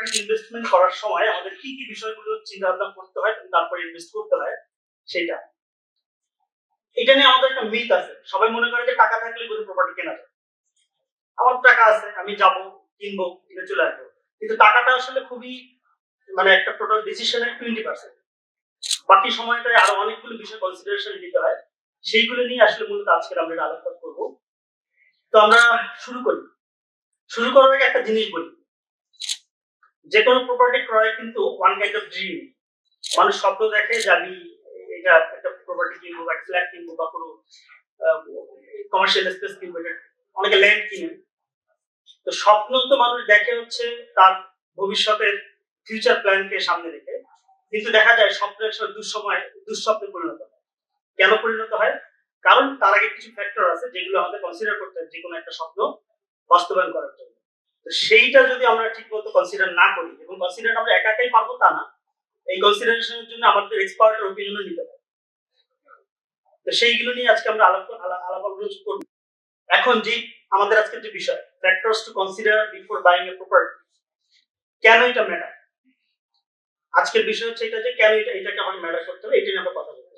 Property investment করার সময় আমাদের কি কি বিষয়গুলো চিন্তা ভাবনা করতে হয় তারপরে ইনভেস্ট করতে হয় সেটা। এটা নিয়ে আমাদের একটা মিথ আছে, সবাই মনে করে যে টাকা থাকলে কোনো প্রপার্টি কেনা যায়। আমার টাকা আছে, আমি যাব কিনবো, কিনে চলে আসবো, কিন্তু টাকাটা আসলে খুবই মানে একটা টোটাল ডিসিশনের 20%, বাকি সময়টায় আরো অনেকগুলো বিষয় কনসিডারেশন দিতে হয়। সেইগুলো নিয়ে আসলে মূলত আজকে আমরা আলোচনা করব। তো আমরা শুরু করার আগে একটা জিনিস বলি, যে কোনো প্রপার্টি ক্রয় কিন্তু ওয়ান কাইন্ড অফ ড্রিম। মানুষ স্বপ্ন দেখে যে আমি এটা একটা প্রপার্টি কিনবো বা ফ্ল্যাট কিনবো বা কোনো কমার্শিয়াল স্পেস কিনবো, অনেকে ল্যান্ড কিনে। তো স্বপ্ন তো মানুষ দেখে হচ্ছে তার ভবিষ্যতের ফিউচার প্ল্যানকে সামনে রেখে, কিন্তু দেখা যায় স্বপ্নের দুঃস্বপ্নে পরিণত হয়। কেন পরিণত হয়? কারণ তার আগে কিছু ফ্যাক্টর আছে যেগুলো আমাদের কনসিডার করতে হয় যে কোনো একটা স্বপ্ন বাস্তবায়ন করার জন্য। তো সেইটা যদি আমরা ঠিকমতো কনসিডার না করি, এবং কনসিডার আমরা একা একাই পারবো তা না, এই কনসিডারেশনের জন্য আমাদের এক্সপার্টের ওপিনিয়নও নিতে হবে। তো সেইগুলো নিয়ে আজকে আমরা আলাপ আলোচনা করব। এখন যে আমাদের আজকের যে বিষয়, factors two consider before buying a property, কেন এটা ম্যাটার, আজকের বিষয় হচ্ছে এটা যে কেন এটাকে আমাদের ম্যাটার করতে হবে, এটা নিয়ে আমরা কথা বলবো।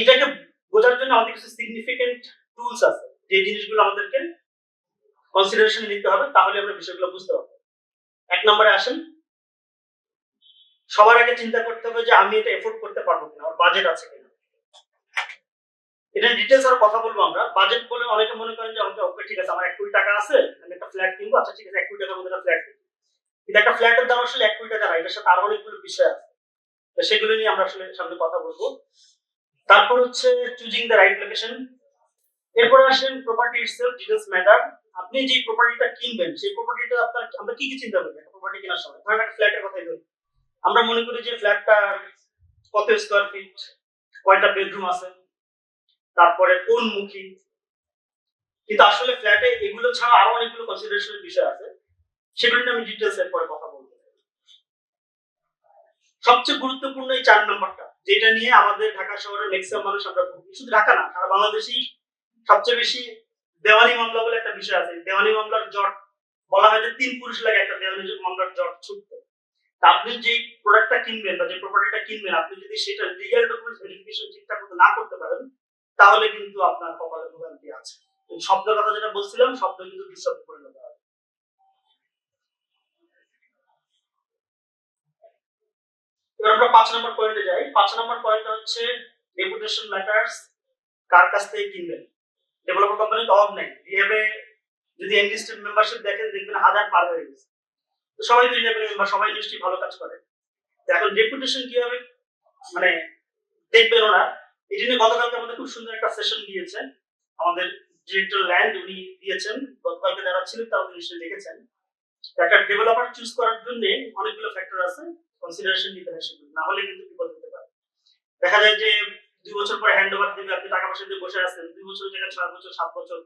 এটাকে বোঝার জন্য আমাদের কিছু সিগনিফিকেন্ট টুলস আছে, যে জিনিসগুলো আমাদেরকে কনসিডারেশনে নিতে হবে, তাহলে আমরা বিষয়গুলো বুঝতে পারবো। এক নম্বরে আসেন, সবার আগে চিন্তা করতে হবে যে আমি এটা এফোর্ড করতে পারবো কিনা, আমার বাজেট আছে কিনা। এটা ডিটেইলস আর কথা বলবো আমরা। বাজেট বলে অনেকে মনে করেন যে ওকে ঠিক আছে, আমার 1 কোটি টাকা আছে, আমি একটা ফ্ল্যাট কিনবো, আচ্ছা ঠিক আছে 1 কোটি টাকার মধ্যে একটা ফ্ল্যাট কিনবো। কিন্তু একটা ফ্ল্যাটের দাম আসলে 1 কোটি টাকা না, এটার সাথে আরো অনেকগুলো বিষয় আছে। তো সেগুলো নিয়ে আমরা আসলে সামনে কথা বলবো। তারপর হচ্ছে চুজিং দ্য রাইট লোকেশন। এরপর আসেন প্রপার্টি ইটসেলফ, ডিটেইলস ম্যাটার। আপনি যে প্রপার্টিটা কিনবেন সেই প্রপার্টিটা আমরা কি কি চিন্তা করবেন প্রপার্টি কেনার সময়? ধরেন একটা ফ্ল্যাটের কথাই ধরি, আমরা মনে করি যে ফ্ল্যাটটা কত স্কয়ার ফিট, কয়টা বেডরুম আছে, তারপরে কোন মুখী। কিন্তু আসলে ফ্ল্যাটে এগুলো ছাড়া আরো অনেকগুলো কনসিডারেশনের বিষয় আছে, সেগুলো নিয়ে আমি ডিটেইলস এর পরে কথা বলবো। সবচেয়ে গুরুত্বপূর্ণ এই 4 নম্বরটা, যেটা নিয়ে আমাদের ঢাকা শহরের ম্যাক্সিমাম মানুষ, আমরা শুধু ঢাকা না সারা বাংলাদেশেই সবচেয়ে বেশি দেওয়ানি মামলা বলে একটা বিষয় আছে। দেওয়ানি মামলার জট বলা হয় যে 3 পুরুষ লাগে একটা দেওয়ানি মামলার জট ছুটতে। তা আপনি যে প্রোডাক্টটা কিনবেন বা যে প্রপার্টিটা কিনবেন, আপনি যদি সেটা লিগ্যাল ডকুমেন্টস ভেরিফিকেশন ঠিকঠাক মতো না করতে পারেন, তাহলে কিন্তু আপনার কপালে ভোগান্তি আছে। শব্দের কথা যেটা বলছিলাম, শব্দ কিন্তু দুঃশব্দে পরিণত হয়। এবার আমরা 5 নম্বর পয়েন্টে যাই। 5 নম্বর পয়েন্টটা হচ্ছে রেপুটেশন ম্যাটারস। কার কাছ থেকে কিনবেন? ডেভেলপার কোম্পানির অভাব নেই, রিহ্যাবে যদি এনলিস্টেড মেম্বারশিপ দেখেন, দেখবেন হাজার পার হয়ে গেছে। তো সবাই তো রিহ্যাবের মেম্বার, সবাই নিশ্চয়ই ভালো কাজ করে। এখন রেপুটেশন কিভাবে মানে দেখবেন ওরা, এই জন্য গতকালকে আমাদের খুব সুন্দর একটা সেশন দিয়েছে আমাদের ডিরেক্টর ল্যান্ড, উনি দিয়েছেন। গতকালকে যারা ছিলেন তারা নিশ্চয়ই দেখেছেন। একটা ডেভেলপার চুজ করার জন্য অনেকগুলো ফ্যাক্টর আছে, কনসিডারেশন নিতে হয়, সেগুলো না হলে কিন্তু বিপদ হতে পারে। দেখা যায় যে 2 বছর পরে হ্যান্ড ওভার দিবে, আপনি টাকা পয়সা দিয়ে বসে আছেন, 2 বছরের জায়গায় 6 বছর, 7 বছর,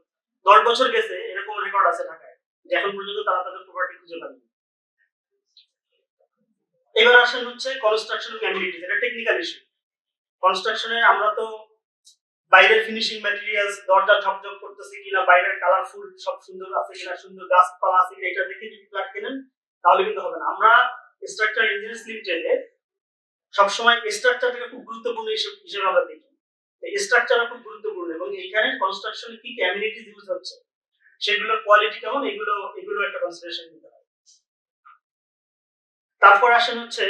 10 বছর গেছে, এরকম রেকর্ড আছে ঢাকায় যে এখন পর্যন্ত তারা তাদের প্রপার্টি খুঁজে পায়নি। এবার আসেন হচ্ছে কনস্ট্রাকশন অ্যাবিলিটিস, এটা টেকনিক্যাল ইস্যু। কনস্ট্রাকশনে আমরা তো বাইরের ফিনিশিং ম্যাটেরিয়ালস, দরজা ঝকঝক করতেছে কিনা, বাইরের কালারফুল সব সুন্দর আছে কিনা, সুন্দর গাছপালা আছে কিনা, এটা দেখে যদি ফ্ল্যাট কেনেন তাহলে কিন্তু হবে না। আমরা স্ট্রাকচার ইঞ্জিনিয়ার্স লিমিটেডে সবসময় স্ট্রাকচারটাকে খুব গুরুত্বপূর্ণ হিসেবে আমরা দেখি। এই স্ট্রাকচারটা খুব গুরুত্বপূর্ণ, এবং এইখানে কনস্ট্রাকশনে কি কি অ্যামিনিটিস ইউজ হচ্ছে, সেগুলোর কোয়ালিটি কেমন, এগুলো একটা কনসিডারেশন নিতে হবে। তারপর আসেন হচ্ছে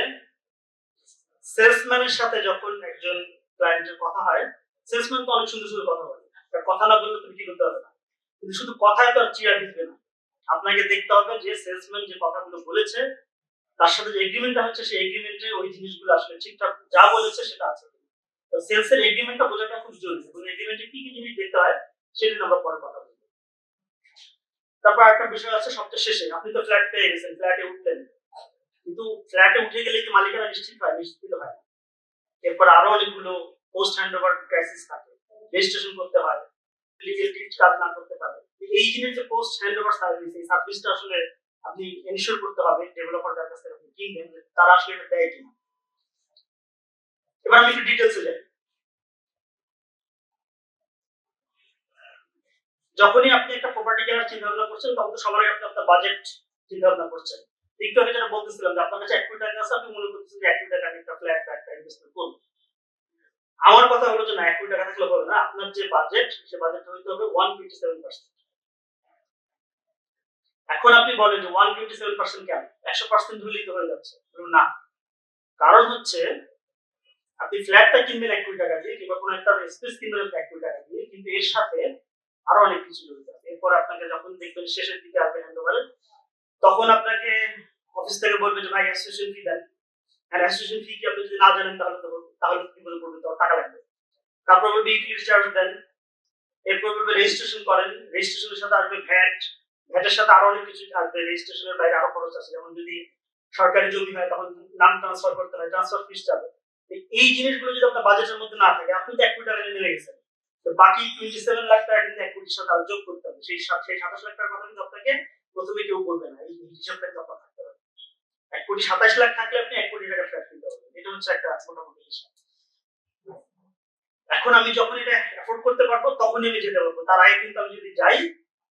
সেলসম্যানের সাথে যখন একজন ক্লায়েন্টের কথা হয়, সেলসম্যান তো অনেক সুন্দর সুন্দর কথা বলে, কথা না বললে তুমি কি করতে পারবে না। কিন্তু শুধু কথায় তো আর চেয়ার দিবে না, আপনাকে দেখতে হবে যে সেলসম্যান যে কথাগুলো বলেছে তার সাথে যে এগ্রিমেন্টটা হচ্ছে, সেই এগ্রিমেন্টে ওই জিনিসগুলো আসলে ঠিকঠাক যা বলেছে সেটা আছে। তো সেলস এর এগ্রিমেন্টটা বোঝাটা খুব জরুরি, এবং এগ্রিমেন্টে কি কি জিনিস দেখতে হয় সেটা নিয়ে আমরা পরে কথা বলবো। তারপর একটা বিষয় আছে সবচেয়ে শেষে, আপনি তো ফ্ল্যাট পেয়ে গেছেন, ফ্ল্যাটে উঠলেন, কিন্তু ফ্ল্যাটে উঠে গেলে কি মালিকানা নিশ্চিত হয়? নিশ্চিত হয় না। এরপর আরো অনেকগুলো পোস্ট হ্যান্ডওভার ক্রাইসিস থাকে, রেজিস্ট্রেশন করতে হয়, লিগ্যাল ডিড কাজ না করতে পারে। এই জিনিস যে পোস্ট হ্যান্ডওভার সার্ভিস, এই সার্ভিসটা আসলে আপনি এনশিওর করতে হবে ডেভেলপার যার কাছ থেকে আপনি কিনবেন তারা আসলে এটা দেয় কিনা। এবার আমি একটু ডিটেইলসে যাই। যখনই আপনি একটা প্রপার্টি কেনার চিন্তা ভাবনা করছেন তখন তো সবার আগে আপনি আপনার বাজেট চিন্তা ভাবনা করছেন। একটু আগে যেটা বলতেছিলাম যে আপনার কাছে 1 কোটি টাকা আছে, আপনি মনে করতেছেন যে 1 কোটি টাকা আমি একটা ফ্ল্যাট বা একটা ইনভেস্টমেন্ট করব। আমার কথা হলো যে না, 1 কোটি টাকা থাকলে হবে না। আপনার যে বাজেট সে বাজেটটা হইতে হবে 127%। এখন আপনি বলেন যে 127% কেন? 100% হলেই তো হয়ে যাচ্ছে। না, কারণ হচ্ছে আপনি ফ্ল্যাটটা কিনবেন 1 কোটি টাকা দিয়ে কিংবা কোনো একটা স্পেস কিনবেন 1 কোটি টাকা দিয়ে, কিন্তু এর সাথে আরো অনেক কিছু জড়িত আছে। এরপর আপনাকে যখন দেখবেন শেষের দিকে আপনি হ্যান্ড ওভারের, তখন আপনাকে অফিস থেকে বলবে যে ভাই অ্যাসোসিয়েশন ফি দেন। আর অ্যাসোসিয়েশন ফি কি আপনি যদি না জানেন তাহলে বিপদে পড়বেন, তো টাকা লাগবে। তারপর বলবে ইউটিলিটি চার্জ দেন। এরপর বলবে রেজিস্ট্রেশন করেন। রেজিস্ট্রেশনের সাথে আসবে ভ্যাট। ভ্যাটের সাথে আরো অনেক কিছু আসবে। রেজিস্ট্রেশনের বাইরে আরো খরচ আছে, যেমন যদি সরকারি জমি হয় তখন নাম ট্রান্সফার করতে হয়, ট্রান্সফার ফিস যাবে। এই জিনিসগুলো যদি আপনার বাজেটের মধ্যে না থাকে, আপনি তো 1 কোটি টাকা নিয়ে গেছেন, তো বাকি 27 লাখ টাকা কিন্তু 1 কোটির সাথে আরো যোগ করতে হবে। সেই 27 লাখ টাকার কথা কিন্তু আপনাকে প্রথমে কেউ বলবে না। এই হিসাবটা কিন্তু আপনার থাকতে হবে। 1 কোটি 27 লাখ থাকলে আপনি 1 কোটি টাকা ফ্ল্যাট কিনতে পারবেন। এটা হচ্ছে একটা মোটামুটি হিসাব। এখন আমি যখন এটা এফোর্ড করতে পারবো তখনই আমি যেতে পারবো। তার আগে কিন্তু আমি যদি যাই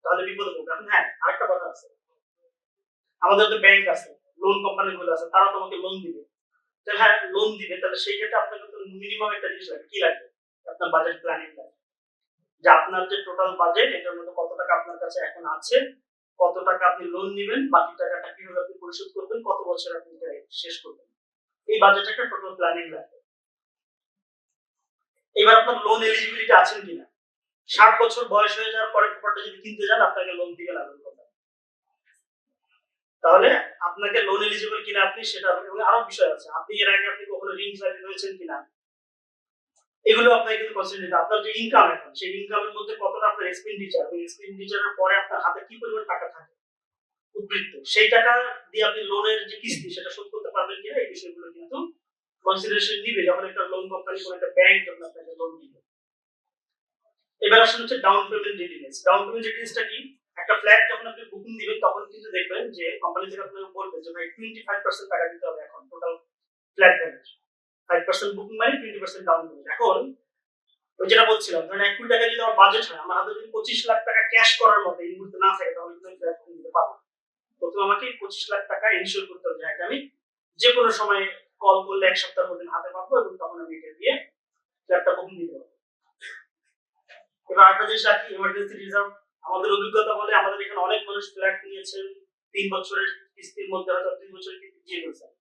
তাহলে বিপদে পড়বো। এখন হ্যাঁ, আরেকটা কথা আছে, আমাদের তো ব্যাংক আছে, লোন কোম্পানিগুলো আছে, তারা তোমাকে লোন দিবে। তাহলে হ্যাঁ, লোন দিবে, তাহলে সেই ক্ষেত্রে আপনাকে তো মিনিমাম একটা জিনিস লাগবে। কি লাগবে? আপনার বাজেট প্ল্যানিং লাগবে, যে আপনার যে টোটাল বাজেট এটার মধ্যে কত টাকা আপনার কাছে এখন আছে, কত টাকা আপনি লোন নিবেন, বাকি টাকাটা কিভাবে আপনি পরিশোধ করবেন, কত বছর আপনি এটা শেষ করবেন। এই বাজেট একটা টোটাল প্ল্যানিং লাগবে। এবার আপনার লোন এলিজিবিলিটি আছেন কিনা। 60 বছর বয়স হয়ে যাওয়ার পরে প্রপার্টি যদি কিনতে যান, আপনাকে লোন দিবে না লোন কোম্পানি। তাহলে আপনাকে লোন এলিজিবল কিনা আপনি সেটা, এবং আরো বিষয় আছে, আপনি এর আগে আপনি কখনো ঋণ চাইতে হয়েছেন কিনা, এগুলো আপনাকে কিন্তু কনসিডার। আপনার যে ইনকাম এখন, সেই ইনকামের মধ্যে কতটা আপনার এক্সপেন্ডিচার, এবং এক্সপেন্ডিচারের পরে আপনার হাতে কি পরিমাণ টাকা থাকে উদ্বৃত্ত, সেই টাকা দিয়ে আপনি লোনের যে কিস্তি সেটা শোধ করতে পারবেন কিনা, এই বিষয়গুলো কিন্তু কনসিডারেশন নিবে যখন একটা লোন কোম্পানি, কোন একটা ব্যাংক যখন আপনাকে লোন দিবে। এবার আসলে হচ্ছে down payment readiness. Down payment রেডিনেসটা কি? একটা ফ্ল্যাট যখন আপনি বুকিং দিবেন তখন কিন্তু দেখবেন যে কোম্পানি থেকে আপনাকে বলবে যে ভাই 25% টাকা দিতে হবে এখন টোটাল ফ্ল্যাট ভ্যালু। 5% বুকিং মানে 20% ডাউন পেমেন্ট। এখন ওই যেটা বলছিলাম, ধরেন 1 কোটি টাকা যদি আমার বাজেট হয়, আমার হাতে যদি 25 লাখ টাকা ক্যাশ করার মতো এই মুহূর্তে না থাকে, তাহলে কিন্তু আমি ফ্ল্যাট বুকিং দিতে পারবো না। প্রথমে আমাকে 25 লাখ টাকা ইনশিওর করতে হবে যে আমি যে কোনো সময় কল করলে 1 সপ্তাহ পর্যন্ত হাতে পাবো, এবং তখন আমি এটা দিয়ে ফ্ল্যাটটা বুকিং দিতে পারবো। এবার একটা জিনিস রাখি, ইমার্জেন্সি রিজার্ভ। আমাদের অভিজ্ঞতা বলে আমাদের এখানে অনেক মানুষ ফ্ল্যাট নিয়েছেন 3 বছরের কিস্তির মধ্যে, হয়তো 2 বছরের কিস্তি দিয়ে ফেলছেন,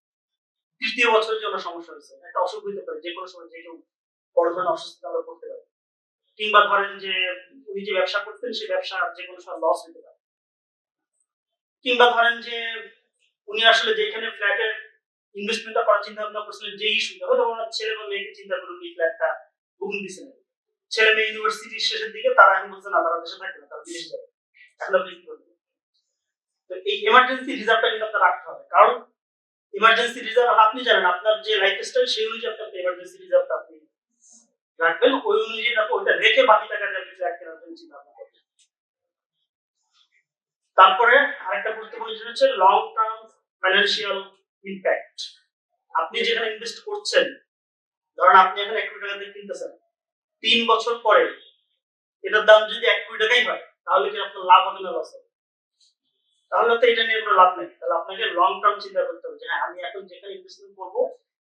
তৃতীয় বছরের জন্য সমস্যা হয়েছে। একটা অসুখ হতে পারে, যে কোনো সময় যে কেউ বড় ধরনের অসুস্থতা আমরা পড়তে পারি, কিংবা ধরেন যে উনি যে ব্যবসা করতেন সেই ব্যবসা যে কোনো সময় লস হতে পারে, কিংবা ধরেন যে উনি আসলে যেখানে ফ্ল্যাটের ইনভেস্টমেন্টটা করার চিন্তা ভাবনা করছিলেন, যে ইস্যুটা হয়তো ওনার ছেলে বা মেয়েকে চিন্তা করে উনি ফ্ল্যাটটা বুকিং দিয়েছিলেন। ছেলে মেয়ে ইউনিভার্সিটির শেষের দিকে, তারা এখন বলছে না, তারা দেশে থাকবে না, তারা বিদেশে যাবে। এখন আপনি কি করবেন? তো এই এমার্জেন্সি রিজার্ভটা কিন্তু আপনার রাখতে হবে, কারণ ইমার্জেন্সি রিজার্ভ আপনি জানেন আপনার যে লাইফস্টাইল সেই অনুযায়ী আপনার ইমার্জেন্সি রিজার্ভটা আপনি রাখবেন, ওই অনুযায়ী আপনি ওইটা রেখে বাকি টাকা দিয়ে আপনি ফ্ল্যাট কেনার জন্য চিন্তা ভাবনা করবেন। তারপরে আরেকটা গুরুত্বপূর্ণ জিনিস হচ্ছে লং টার্ম ফাইন্যান্সিয়াল ইমপ্যাক্ট। আপনি যেখানে ইনভেস্ট করছেন, ধরেন আপনি এখন 1 কোটি টাকা দিয়ে কিনতেছেন, 3 বছর পরে এটার দাম যদি 1 কোটি টাকাই হয়, তাহলে কি আপনার লাভ হবে না লস হবে? তাহলে তো এটা নিয়ে কোনো লাভ নেই। তাহলে আপনাকে লং টার্ম চিন্তা করতে হবে যে হ্যাঁ, আমি এখন যেখানে ইনভেস্টমেন্ট করবো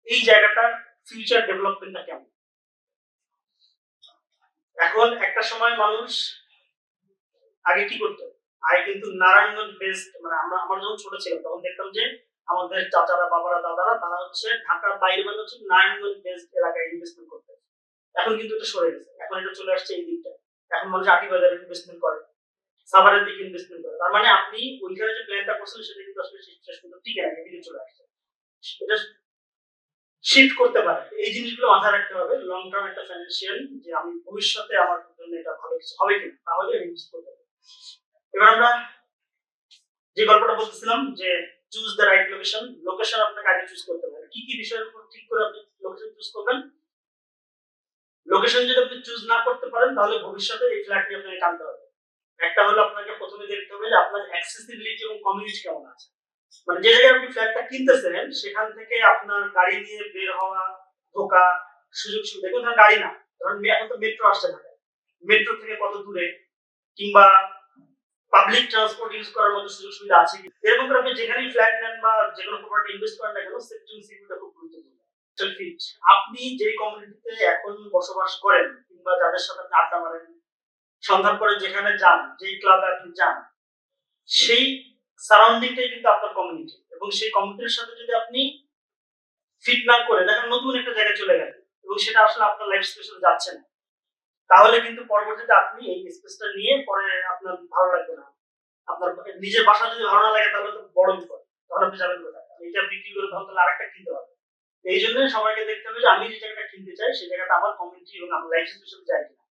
এই জায়গাটার ফিউচার ডেভেলপমেন্টটা কেমন। এখন একটা সময় মানুষ আগে কি করতো, আগে কিন্তু নারায়ণগঞ্জ বেসড, মানে আমার যখন ছোট ছিলাম তখন দেখতাম যে আমাদের চাচারা, বাবারা, দাদারা, তারা হচ্ছে ঢাকার বাইরে, মানে হচ্ছে নারায়ণগঞ্জ বেসড এলাকায় ইনভেস্টমেন্ট করতে। এখন কিন্তু এটা সরে গেছে, এখন এটা চলে আসছে এই দিকটা। এখন মানুষ আটি বাজারে ইনভেস্টমেন্ট করে, সাভারের দিকে ইনভেস্টমেন্ট করে। তার মানে আপনি ওইখানে যে প্ল্যানটা করছেন সেটা কিন্তু আসলে শেষ পর্যন্ত ঠিক আছে, এদিকে চলে আসছে। এটা শিফট করতে পারে। এই জিনিসগুলো মাথায় রাখতে হবে, লং টার্ম একটা ফাইন্যান্সিয়াল, যে আমি ভবিষ্যতে আমার জন্য এটা ভালো কিছু হবে কিনা, তাহলে ইনভেস্ট করতে হবে। এবার আমরা যে গল্পটা বলতেছিলাম যে choose the right location. Location আপনাকে আগে চুজ করতে হবে। কি কি বিষয়ের উপর ঠিক করে আপনি লোকেশন চুজ করবেন। লোকেশন যদি আপনি চুজ না করতে পারেন, তাহলে ভবিষ্যতে এই ফ্ল্যাটটি আপনাকে টানতে হবে। একটা হলো আপনাকে প্রথমে দেখতে হবে যে আপনার অ্যাক্সেসিবিলিটি এবং কমিউনিটি কেমন আছে। মানে যে জায়গায় আপনি ফ্ল্যাটটা কিনতেছেন সেখান থেকে আপনার গাড়ি নিয়ে বের হওয়া, ঢোকা, সুযোগ সুবিধা, কোনো গাড়ি না, ধরেন এখন তো মেট্রো আসছে না, মেট্রো থেকে কত দূরে, কিংবা পাবলিক ট্রান্সপোর্ট ইউজ করার মতো সুযোগ সুবিধা আছে কি, এরকম করে আপনি যেখানেই ফ্ল্যাট নেন বা যে কোনো প্রপার্টি ইনভেস্ট করেন না কেন, সেফটি এবং সিকিউরিটি খুব গুরুত্বপূর্ণ। ফিট, আপনি যে কমিউনিটিতে এখন বসবাস করেন কিংবা যাদের সাথে আপনি আড্ডা মারেন, সন্ধ্যার পরে যেখানে যান, যেই ক্লাবে আপনি যান, সেই সারাউন্ডিংটাই কিন্তু আপনার কমিউনিটি, এবং সেই কমিউনিটির সাথে যদি আপনি ফিট না করে দেখেন নতুন একটা জায়গায় চলে গেলেন এবং সেটা আসলে আপনার লাইফ স্পেসে যাচ্ছে না, তাহলে কিন্তু পরবর্তীতে আপনি এই স্পেসটা নিয়ে পরে আপনার ভালো লাগবে না। আপনার নিজের বাসা যদি ভালো না লাগে তাহলে তো বড় বিপদ, তখন আপনি যাবেন কোথায়? এটা বিক্রি করে তখন তাহলে আরেকটা কিনতে হবে। এই জন্য সবাইকে দেখতে হবে যে আমি যে জায়গাটা কিনতে চাই সেই জায়গাটা আমার কমিউনিটি এবং আমার লাইফ স্পেসে যায় কিনা।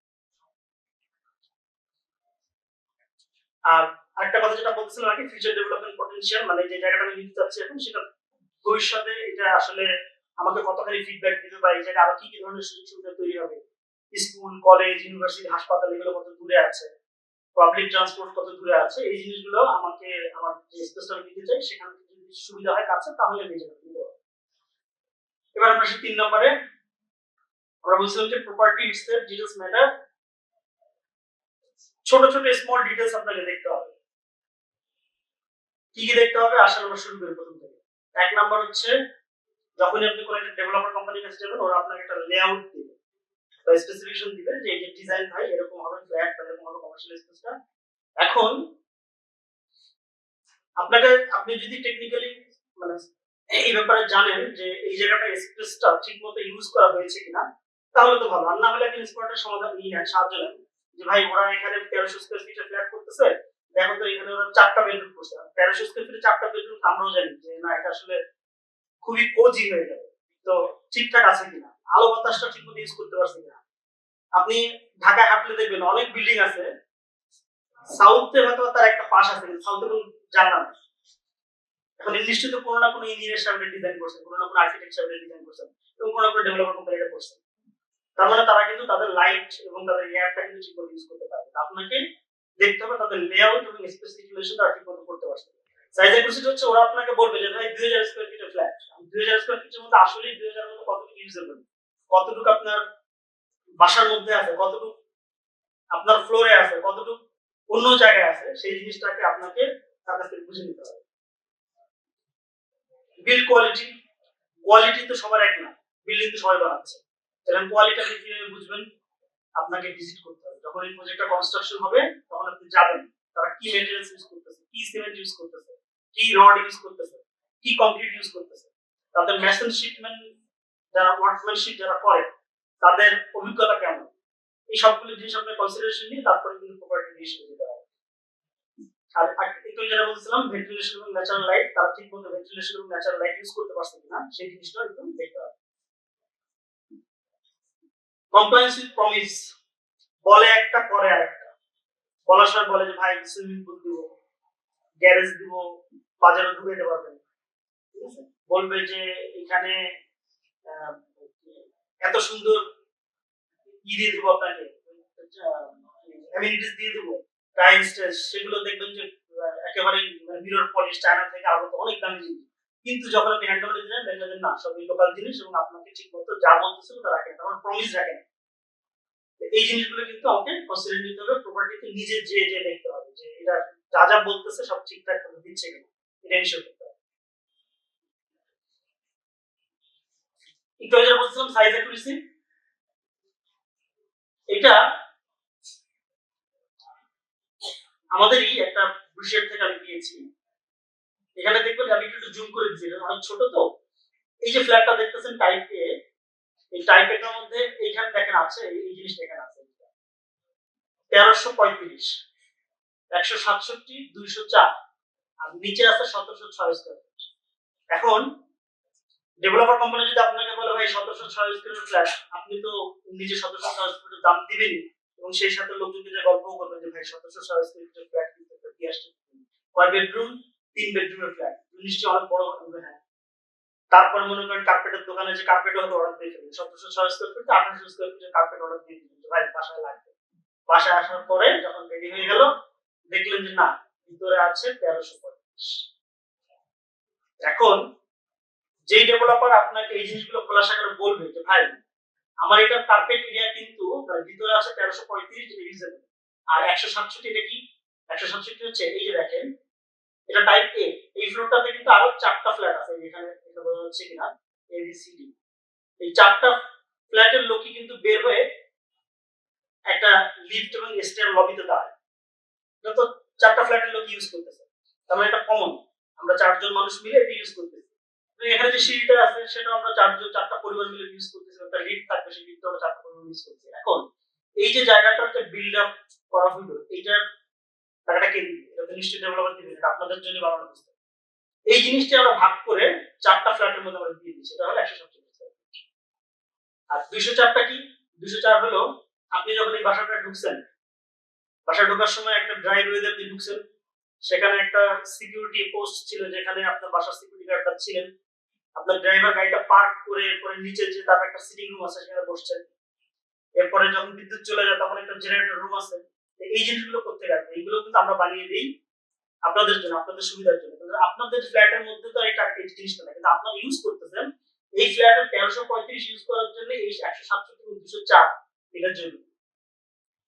আর আরেকটা কথা যেটা বলছিলাম আগে, ফিউচার ডেভেলপমেন্ট পটেনশিয়াল, মানে যে জায়গাটা আমি নিতে চাচ্ছি এখন সেটা ভবিষ্যতে এটা আসলে আমাকে কতখানি ফিডব্যাক দিবে বা এই জায়গায় আরো কি কি ধরনের সুযোগ সুবিধা তৈরি হবে, স্কুল, কলেজ, ইউনিভার্সিটি, হাসপাতাল এগুলো কত দূরে আছে, পাবলিক ট্রান্সপোর্ট কত দূরে আছে, এই জিনিসগুলো আমাকে আমার যে স্পেসটা আমি নিতে চাই সেখান থেকে যদি সুবিধা হয় কাছে তাহলে আমি যেতে নিতে পারবো। এবার আমরা 3 নম্বরে আমরা বলছিলাম যে প্রপার্টি ইটসেলফ ডিটেইলস ম্যাটার। ছোট ছোট স্মল ডিটেইলস আপনাকে দেখতে হবে। কি কি দেখতে হবে? আসলে আমরা শুরু করি প্রথম থেকে। 1 নাম্বার হচ্ছে যখনই আপনি কোনো একটা ডেভেলপার কোম্পানির কাছে যাবেন, ওরা আপনাকে একটা লেআউট দিবে বা স্পেসিফিকেশন দিবে যে এই যে ডিজাইন ভাই এরকম হবে, ফ্ল্যাট বা এরকম হবে কমার্শিয়াল স্পেসটা। এখন আপনাকে, আপনি যদি টেকনিক্যালি মানে এই ব্যাপারে জানেন যে এই জায়গাটা স্পেসটা ঠিকমতো ইউজ করা হয়েছে কিনা, তাহলে তো ভালো। আর না হলে আপনি স্পটের সমাধান নিয়ে নেন, সাহায্য নেন যে ভাই ওরা এখানে 1300 স্কয়ার ফিটের ফ্ল্যাট করতেছে, দেখো তো এখানে ওরা 4টা বেডরুম করছে। 1300 স্কয়ার ফিটে 4টা বেডরুম আমরাও জানি যে না এটা আসলে খুবই কোজি হয়ে যাবে, তো ঠিকঠাক আছে কিনা, আলো বাতাসটা ঠিকমতো ইউজ করতে পারছে কিনা। আপনি ঢাকায় হাঁটলে দেখবেন অনেক বিল্ডিং আছে, সাউথে হয়তো তার একটা পাশ আছে কিন্তু সাউথে কোনো জানলা নেই। এখন নিশ্চিত কোনো না কোনো ইঞ্জিনিয়ার সাহেব ডিজাইন করছেন, কোনো না কোনো আর্কিটেক্ট সাহেব ডিজাইন করছেন, এবং কোনো না কোনো ডেভেলপার কোম্পানি এটা করছেন। তার মানে তারা কিন্তু তাদের লাইট এবং তাদের এয়ারটা কিন্তু ঠিকমতো ইউজ করতে পারবে। আপনাকে দেখতে হবে তাদের লেআউট এবং স্পেসিফিকেশন তারা ঠিকমতো করতে পারছে। সাইজ অ্যাকুইজিশন হচ্ছে ওরা আপনাকে বলবে যে ভাই 2000 স্কয়ার ফিটের ফ্ল্যাট, 2000 স্কয়ার ফিটের মধ্যে আসলে 2000 এর মধ্যে কতটুকু ইউজেবল, কতটুকু আপনার বাসার মধ্যে আছে, কতটুকু আপনার ফ্লোরে আছে, কতটুকু অন্য জায়গায় আছে, সেই জিনিসটাকে আপনাকে তার কাছ থেকে বুঝে নিতে হবে। বিল্ড কোয়ালিটি, কোয়ালিটি তো সবার এক না, বিল্ডিং তো সবাই বানাচ্ছে, তাহলে কোয়ালিটি আপনি কিভাবে বুঝবেন? আপনাকে ভিজিট করতে হবে। যখন এই প্রজেক্টটা কনস্ট্রাকশন হবে তখন আপনি যাবেন তারা কি ম্যাটেরিয়ালস ইউজ করতেছে, কি সিমেন্ট ইউজ করতেছে, কি রড ইউজ করতেছে, কি কংক্রিট ইউজ করতেছে, তাদের মেশিনশিপম্যান যারা ওয়ার্কম্যানশিপ যারা করে তাদের অভিজ্ঞতা কেমন, এই সবগুলো জিনিস আপনি কনসিডারেশন নিয়ে তারপরে কিন্তু প্রপার্টি ডিসিশন দিতে হবে। আর একটু যেটা বলছিলাম ভেন্টিলেশন এবং ন্যাচারাল লাইট, তারা ঠিক মতো ভেন্টিলেশন এবং ন্যাচারাল লাইট ইউজ করতে পারছে কিনা সেই জিনিসটা একদম দেখতে হবে। কমপ্লায়েন্স উইথ প্রমিস, বলে একটা করে আরেকটা। বলার সময় বলে যে ভাই সুইমিং পুল দিব, গ্যারেজ দিব, বাজারে ঢুকে দিতে পারবেন, ঠিক আছে, বলবে যে এখানে এত সুন্দর ই দিয়ে দিব আপনাকে, অ্যামিনিটিস দিয়ে দিব, টাইলস, সেগুলো দেখবেন যে একেবারে মিরর পলিশ চায়না থেকে আগত অনেক দামি জিনিস, কিন্তু যখন আপনি হ্যান্ড ওভার দিলেন দেখলেন যে না সবই লোকাল জিনিস এবং আপনাকে ঠিক মতো যা বলতেছিল তা রাখেন, তখন প্রমিস রাখেন। এই জিনিসগুলো কিন্তু আমাকে কনসিডার নিতে হবে, প্রপার্টিতে নিজে যে যে দেখতে হবে যে এটা যা যা বলতেছে সব ঠিকঠাক দিচ্ছে কিনা, এটা ইনশিওর করতে হবে। একটু আগে বলছিলাম সাইজ অ্যাকুরেসি, এটা আমাদেরই একটা বুশের থেকে আমি পেয়েছি। এখানে দেখবেন আমি একটু জুম করে দিচ্ছি, অনেক ছোট তো। এই যে ফ্ল্যাটটা দেখতেছেন টাইপ এ, এই টাইপ এটার মধ্যে এইখানে দেখেন আছে এই জিনিসটা এখানে আছে 1335, 167, 204, আর নিচে আছে 1706 স্কয়ার ফিট। এখন ডেভেলপার কোম্পানি যদি আপনাকে বলে ভাই 1706 স্কয়ার ফ্ল্যাট, আপনি তো নিজে 1706 স্কয়ার দাম দিবেনই এবং সেই সাথে লোকজনকে যে গল্প করবেন যে ভাই 1706 স্কয়ার ফিটের ফ্ল্যাট কিনতে কি আসছে, কয় বেডরুম, 3 বেডরুমের ফ্ল্যাট, নিশ্চয়ই অনেক বড় হবে। হ্যাঁ, তারপরে মনে করেন কার্পেটের দোকানে যে কার্পেট হয়তো অর্ডার দিয়ে ফেলবেন 1706 স্কয়ার ফিট, 1800 স্কয়ার ফিটের কার্পেট অর্ডার দিয়ে দিবেন ভাই বাসায় লাগবে। বাসায় আসার পরে যখন রেডি হয়ে গেল দেখলেন যে না ভিতরে আছে 1335। এখন যেই ডেভেলপার আপনাকে এই জিনিসগুলো খোলাসা করে বলবে যে ভাই আমার এটা কার্পেট এরিয়া কিন্তু ভিতরে আছে 1335 যেটা ইউজেবল, আর 167 এটা কি? 167 হচ্ছে এই যে দেখেন এটা টাইপ এ। এই ফ্লোরটাতে কিন্তু আরো 4টা ফ্ল্যাট আছে, এখানে এটা বোঝা যাচ্ছে কিনা, এ বি সি ডি। এই 4টা ফ্ল্যাটের লোকই কিন্তু বের হয়ে একটা লিফট এবং স্টেয়ার লবিতে দাঁড়ায়। এটা তো 4টা ফ্ল্যাটের লোক ইউজ করতেছে, তার মানে এটা কমন, আমরা 4 জন মানুষ মিলে এটা ইউজ করতেছি। তো এখানে যে সিঁড়িটা আছে সেটা আমরা 4টা পরিবার মিলে ইউজ করতেছি, একটা লিফট থাকবে, সেই লিফটটা আমরা 4টা পরিবার ইউজ করতেছি। এখন এই যে জায়গাটার যে বিল্ড আপ করা হলো, এইটার টাকাটা কে দিবে? এটা তো নিশ্চয়ই ডেভেলপার দিবে, এটা আপনাদের জন্য বানানো হয়েছে। এই জিনিসটা আমরা ভাগ করে 4টা ফ্ল্যাটের মধ্যে আমরা দিয়ে দিচ্ছি, এটা হলো 147। আর 204টা কি? 204 হলো আপনি যখন এই বাসাটা ঢুকছেন, বাসা ঢোকার সময় একটা ড্রাইভওয়ে দিয়ে ঢুকছেন, সেখানে একটা সিকিউরিটি পোস্ট ছিল যেখানে আপনার বাসার সিকিউরিটি গার্ডটা ছিলেন। আপনার ড্রাইভার গাড়িটা পার্ক করে এরপরে নিচে যে তার একটা সিটিং রুম আছে সেখানে বসছেন। এরপরে যখন বিদ্যুৎ চলে যায় তখন একটা জেনারেটর রুম আছে। এই জিনিসগুলো করতে গেলে এইগুলো কিন্তু আমরা বানিয়ে দিই আপনাদের জন্য, আপনাদের সুবিধার জন্য। কিন্তু আপনাদের ফ্ল্যাটের মধ্যে তো এটা এই জিনিসটা না, কিন্তু আপনারা ইউজ করতেছেন এই ফ্ল্যাটের 1335 ইউজ করার জন্য এই 167 এবং 204 এটার জন্য।